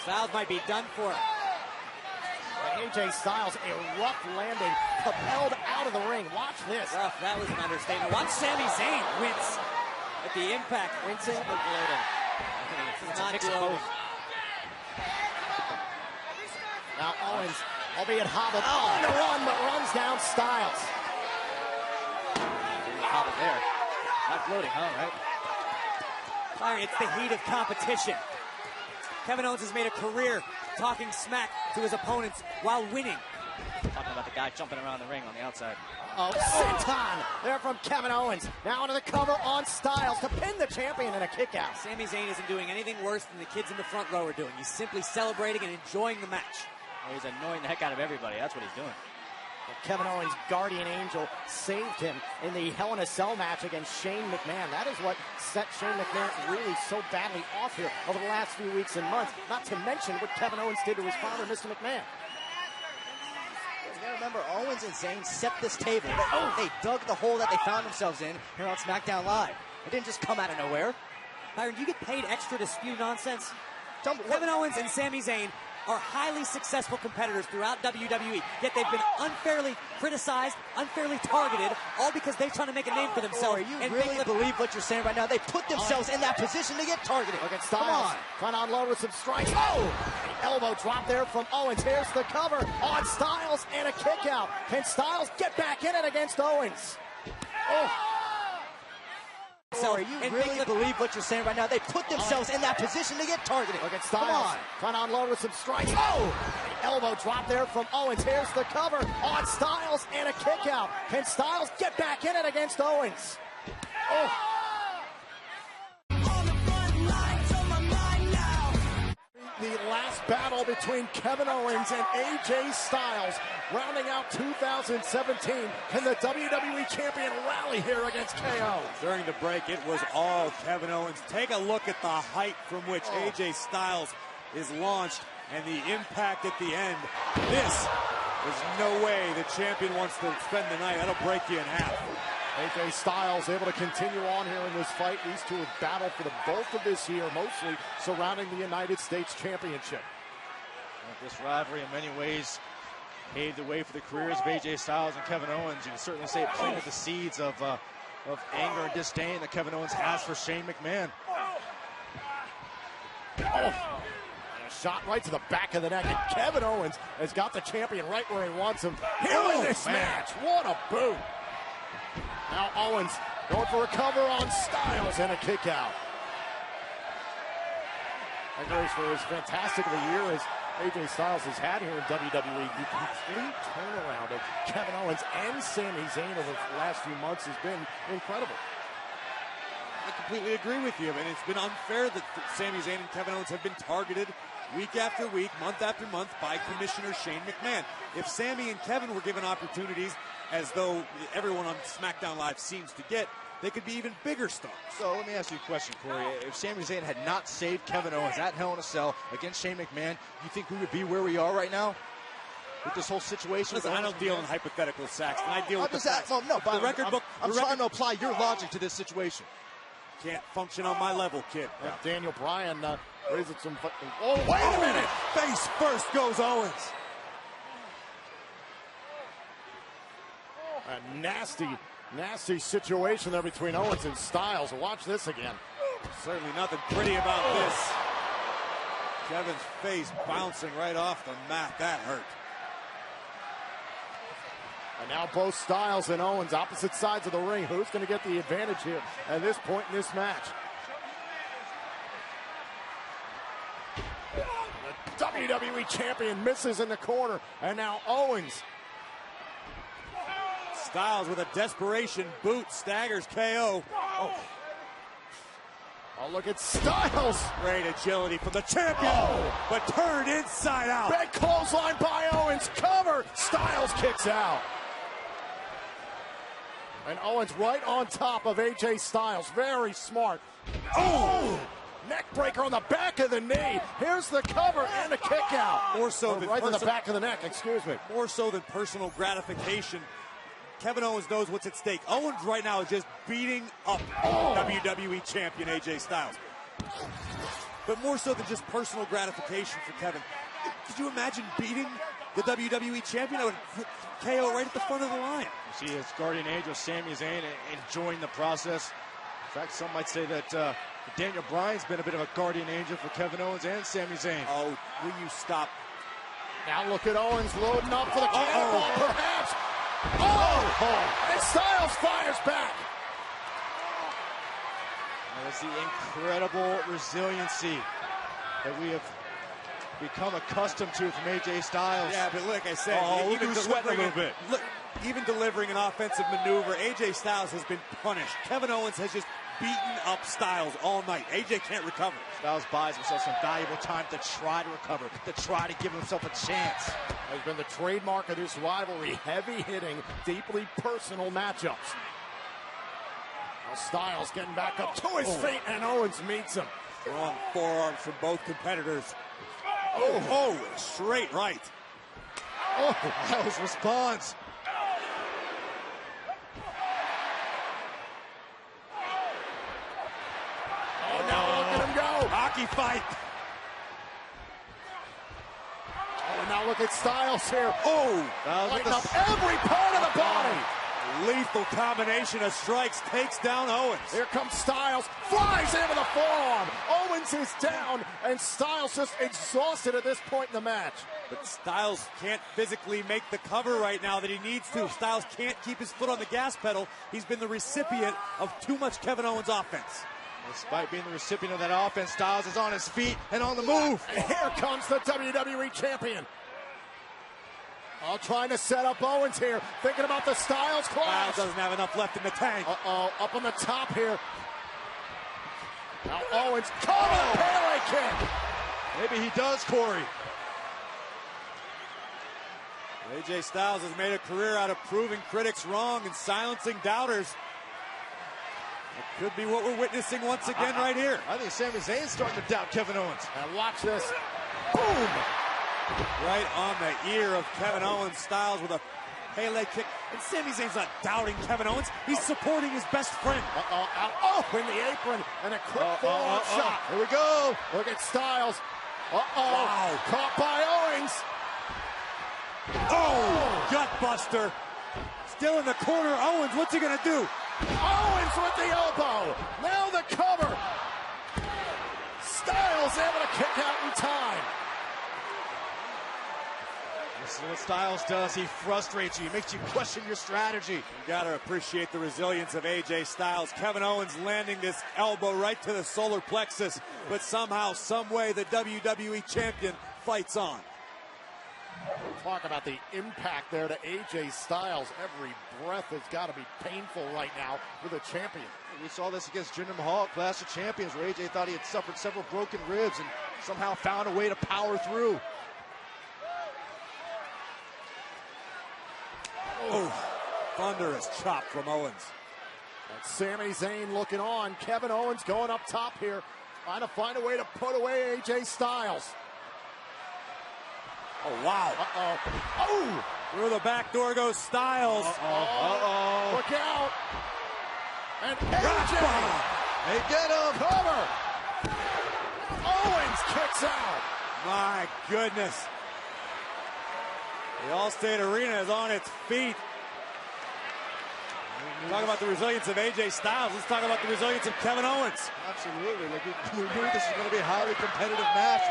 Styles might be done for. AJ Styles, a rough landing, propelled out of the ring. Watch this. Rough, that was an understatement. Watch Sami Zayn wince at the impact. Wincing or gloating? It's not gloating. Now Owens, albeit hobbled, on the run, but runs down Styles. Hobbled there. Not gloating, huh, right? Byron, it's the heat of competition. Kevin Owens has made a career talking smack to his opponents while winning. Talking about the guy jumping around the ring on the outside. Oh, senton there from Kevin Owens. Now into the cover on Styles to pin the champion in a kick out. Sami Zayn isn't doing anything worse than the kids in the front row are doing. He's simply celebrating and enjoying the match. Oh, he's annoying the heck out of everybody. That's what he's doing. But Kevin Owens' guardian angel saved him in the Hell in a Cell match against Shane McMahon. That is what set Shane McMahon really so badly off here over the last few weeks and months. Not to mention what Kevin Owens did to his father, Mr. McMahon. You gotta remember, Owens and Zayn set this table. They dug the hole that they found themselves in here on SmackDown Live. It didn't just come out of nowhere. Byron, do you get paid extra to spew nonsense? Kevin Owens and Sami Zayn are highly successful competitors throughout WWE, yet they've been unfairly criticized, unfairly targeted, all because they're trying to make a name for themselves. You really believe what you're saying right now? They put themselves in that position to get targeted. Look at Styles. Come on. Trying to unload with some strikes. Oh! Elbow drop there from Owens. Here's the cover on Styles and a kick out. Can Styles get back in it against Owens? Oh! So you really believe what you're saying right now? They put themselves in that position to get targeted. Look at Styles. Come on. Trying to unload with some strikes. Oh! Elbow drop there from Owens. Here's the cover on Styles and a kick out. Can Styles get back in it against Owens? Oh! The last battle between Kevin Owens and AJ Styles, rounding out 2017. Can the WWE Champion rally here against KO? During the break, it was all Kevin Owens. Take a look at the height from which AJ Styles is launched and the impact at the end. This is no way the champion wants to spend the night. That'll break you in half. AJ Styles able to continue on here in this fight. These two have battled for the bulk of this year, mostly surrounding the United States Championship. This rivalry in many ways paved the way for the careers of AJ Styles and Kevin Owens. You can certainly say it planted the seeds of anger and disdain that Kevin Owens has for Shane McMahon. And a shot right to the back of the neck, and Kevin Owens has got the champion right where he wants him here in this match. What a boot. Now Owens going for a cover on Styles and a kick out. And Grace, for as fantastic of a year as AJ Styles has had here in WWE, the complete turnaround of Kevin Owens and Sami Zayn over the last few months has been incredible. I completely agree with you, and it's been unfair that Sami Zayn and Kevin Owens have been targeted week after week, month after month by Commissioner Shane McMahon. If Sami and Kevin were given opportunities, as though everyone on SmackDown Live seems to get, they could be even bigger stars. So let me ask you a question, Corey. If Sami Zayn had not saved Kevin Owens at Hell in a Cell against Shane McMahon, you think we would be where we are right now with this whole situation? Listen, I don't deal in hypothetical sacks, and I deal with the facts. No, but the record book. I'm trying to apply your logic to this situation. Can't function on my level, kid. Yeah. Daniel Bryan raises some. Oh, wait a minute! Face first goes Owens. A nasty situation there between Owens and Styles. Watch this again. Certainly nothing pretty about this. Kevin's face bouncing right off the mat. That hurt. And now both Styles and Owens opposite sides of the ring. Who's going to get the advantage here at this point in this match? The WWE champion misses in the corner, and now Owens. Styles with a desperation boot, staggers KO. Oh, look at Styles. Great agility from the champion, but turned inside out. Big clothesline by Owens, cover. Styles kicks out. And Owens right on top of AJ Styles, very smart. Oh! Neck breaker on the back of the knee. Here's the cover and a kick out. More so than right in the back of the neck, excuse me. More so than personal gratification. Kevin Owens knows what's at stake. Owens right now is just beating up WWE champion AJ Styles. But more so than just personal gratification for Kevin. Could you imagine beating the WWE champion? That would put KO right at the front of the line. You see his guardian angel, Sami Zayn, enjoying the process. In fact, some might say that Daniel Bryan's been a bit of a guardian angel for Kevin Owens and Sami Zayn. Oh, will you stop? Now look at Owens loading up for the cannonball, perhaps. And Styles fires back. That's the incredible resiliency that we have become accustomed to from AJ Styles. Yeah, but like I said, even sweating a little bit. Even delivering an offensive maneuver, AJ Styles has been punished. Kevin Owens has just beaten up Styles all night. AJ can't recover. Styles buys himself some valuable time to try to recover, to try to give himself a chance. Has been the trademark of this rivalry, heavy-hitting, deeply personal matchups. Now Styles getting back up to his feet, and Owens meets him. Strong forearms from both competitors. Straight right. Styles responds. Now look at him go. Hockey fight. And now look at Styles here. Lighting up every part of the body. Lethal combination of strikes takes down Owens. Here comes Styles, flies into the forearm. Owens is down, and Styles just exhausted at this point in the match. But Styles can't physically make the cover right now that he needs to. Styles can't keep his foot on the gas pedal. He's been the recipient of too much Kevin Owens offense. Despite being the recipient of that offense, Styles is on his feet and on the move. And here comes the WWE champion. Trying to set up Owens here. Thinking about the Styles clash. Styles doesn't have enough left in the tank. Up on the top here. Now Owens, Pele kick. Maybe he does, Corey. AJ Styles has made a career out of proving critics wrong and silencing doubters. It could be what we're witnessing once again right here. I think Sami Zayn's starting to doubt Kevin Owens. Now watch this. Boom! Right on the ear of Kevin Owens. Styles with a Pele kick. And Sami Zayn's not doubting Kevin Owens. He's supporting his best friend. In the apron. And a quick forearm shot. Here we go. Look at Styles. Wow. Caught by Owens. Gutbuster. Still in the corner. Owens, what's he going to do? Owens with the elbow. Now the cover. Styles able to kick out in time. This is what Styles does. He frustrates you. He makes you question your strategy. You got to appreciate the resilience of AJ Styles. Kevin Owens landing this elbow right to the solar plexus, but somehow, some way, the WWE champion fights on. Talk about the impact there to AJ Styles. Every breath has got to be painful right now for the champion. We saw this against Jinder Mahal, Clash of Champions, where AJ thought he had suffered several broken ribs and somehow found a way to power through. Thunderous chop from Owens. That's Sami Zayn looking on. Kevin Owens going up top here, trying to find a way to put away AJ Styles. Oh, wow. Through the back door goes Styles. Look out. And AJ. They get him. Cover. Owens kicks out. My goodness. The Allstate Arena is on its feet. Talk about the resilience of AJ Styles. Let's talk about the resilience of Kevin Owens. Absolutely. Like we knew this was going to be a highly competitive match.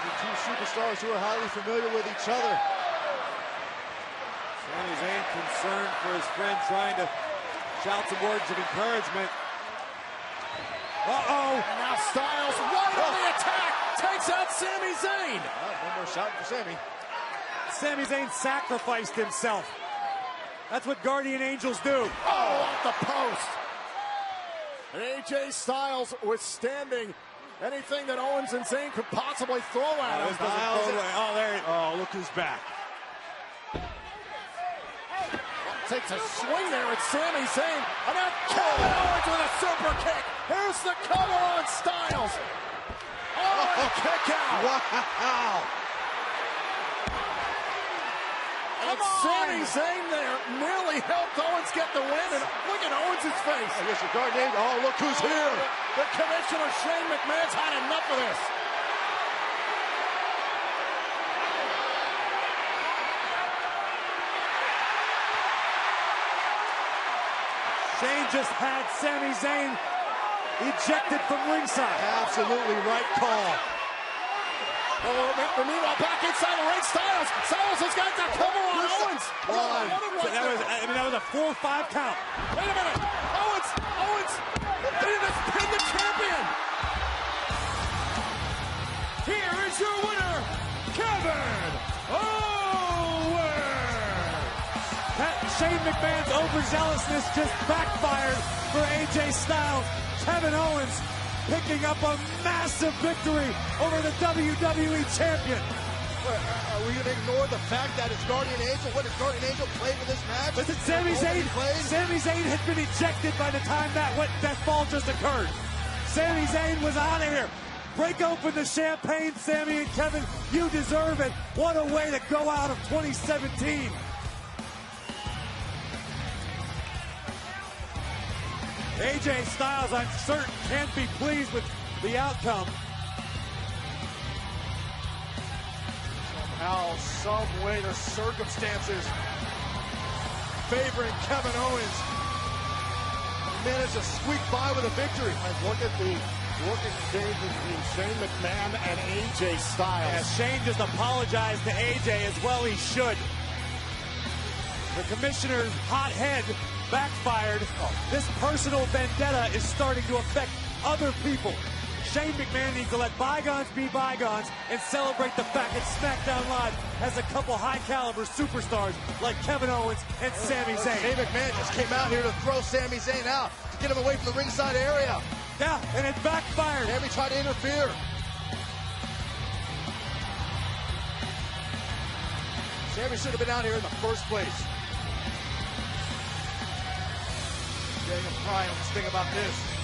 The two superstars who are highly familiar with each other. Sami Zayn concerned for his friend, trying to shout some words of encouragement. And now Styles right on the attack. takes out Sami Zayn. One more shot for Sami. Sami Zayn sacrificed himself. That's what guardian angels do. Oh, off the post. And AJ Styles withstanding anything that Owens and Zayn could possibly throw at him. Oh, look who's back. Takes a swing there at Sami Zayn. And now Kevin Owens with a super kick. Here's the cover on Styles. Oh, a kick out. Wow. And Sami Zayn there nearly helped Owens get the win. And look at Owens' face. I guess your guardian. Oh, look who's here. The commissioner, Shane McMahon's had enough of this. Shane just had Sami Zayn ejected from ringside. Absolutely right call. Oh, meanwhile, back inside the ring, Styles. Styles has got the cover on Owens. That was a 4-5 count. Wait a minute. Owens, they just pinned the champion. Here is your winner, Kevin Owens. Shane McMahon's overzealousness just backfired for AJ Styles. Kevin Owens picking up a massive victory over the WWE Champion. Are we going to ignore the fact that it's Guardian Angel? What does Guardian Angel play for this match? Listen, Sami Zayn had been ejected by the time that fall just occurred. Sami Zayn was out of here. Break open the champagne, Sami and Kevin. You deserve it. What a way to go out of 2017. AJ Styles, I'm certain, can't be pleased with the outcome. Somehow, some way, the circumstances favoring Kevin Owens. Managed to squeak by with a victory. Look at the exchange between Shane McMahon and AJ Styles. Yeah, Shane just apologized to AJ as well he should. The commissioner's hot head backfired. This personal vendetta is starting to affect other people. Shane McMahon needs to let bygones be bygones and celebrate the fact that SmackDown Live has a couple high-caliber superstars like Kevin Owens and Sami Zayn. Shane McMahon just came out here to throw Sami Zayn out, to get him away from the ringside area. Yeah, and it backfired. Sami tried to interfere. Sami should have been out here in the first place. Daniel Bryan, let's think about this.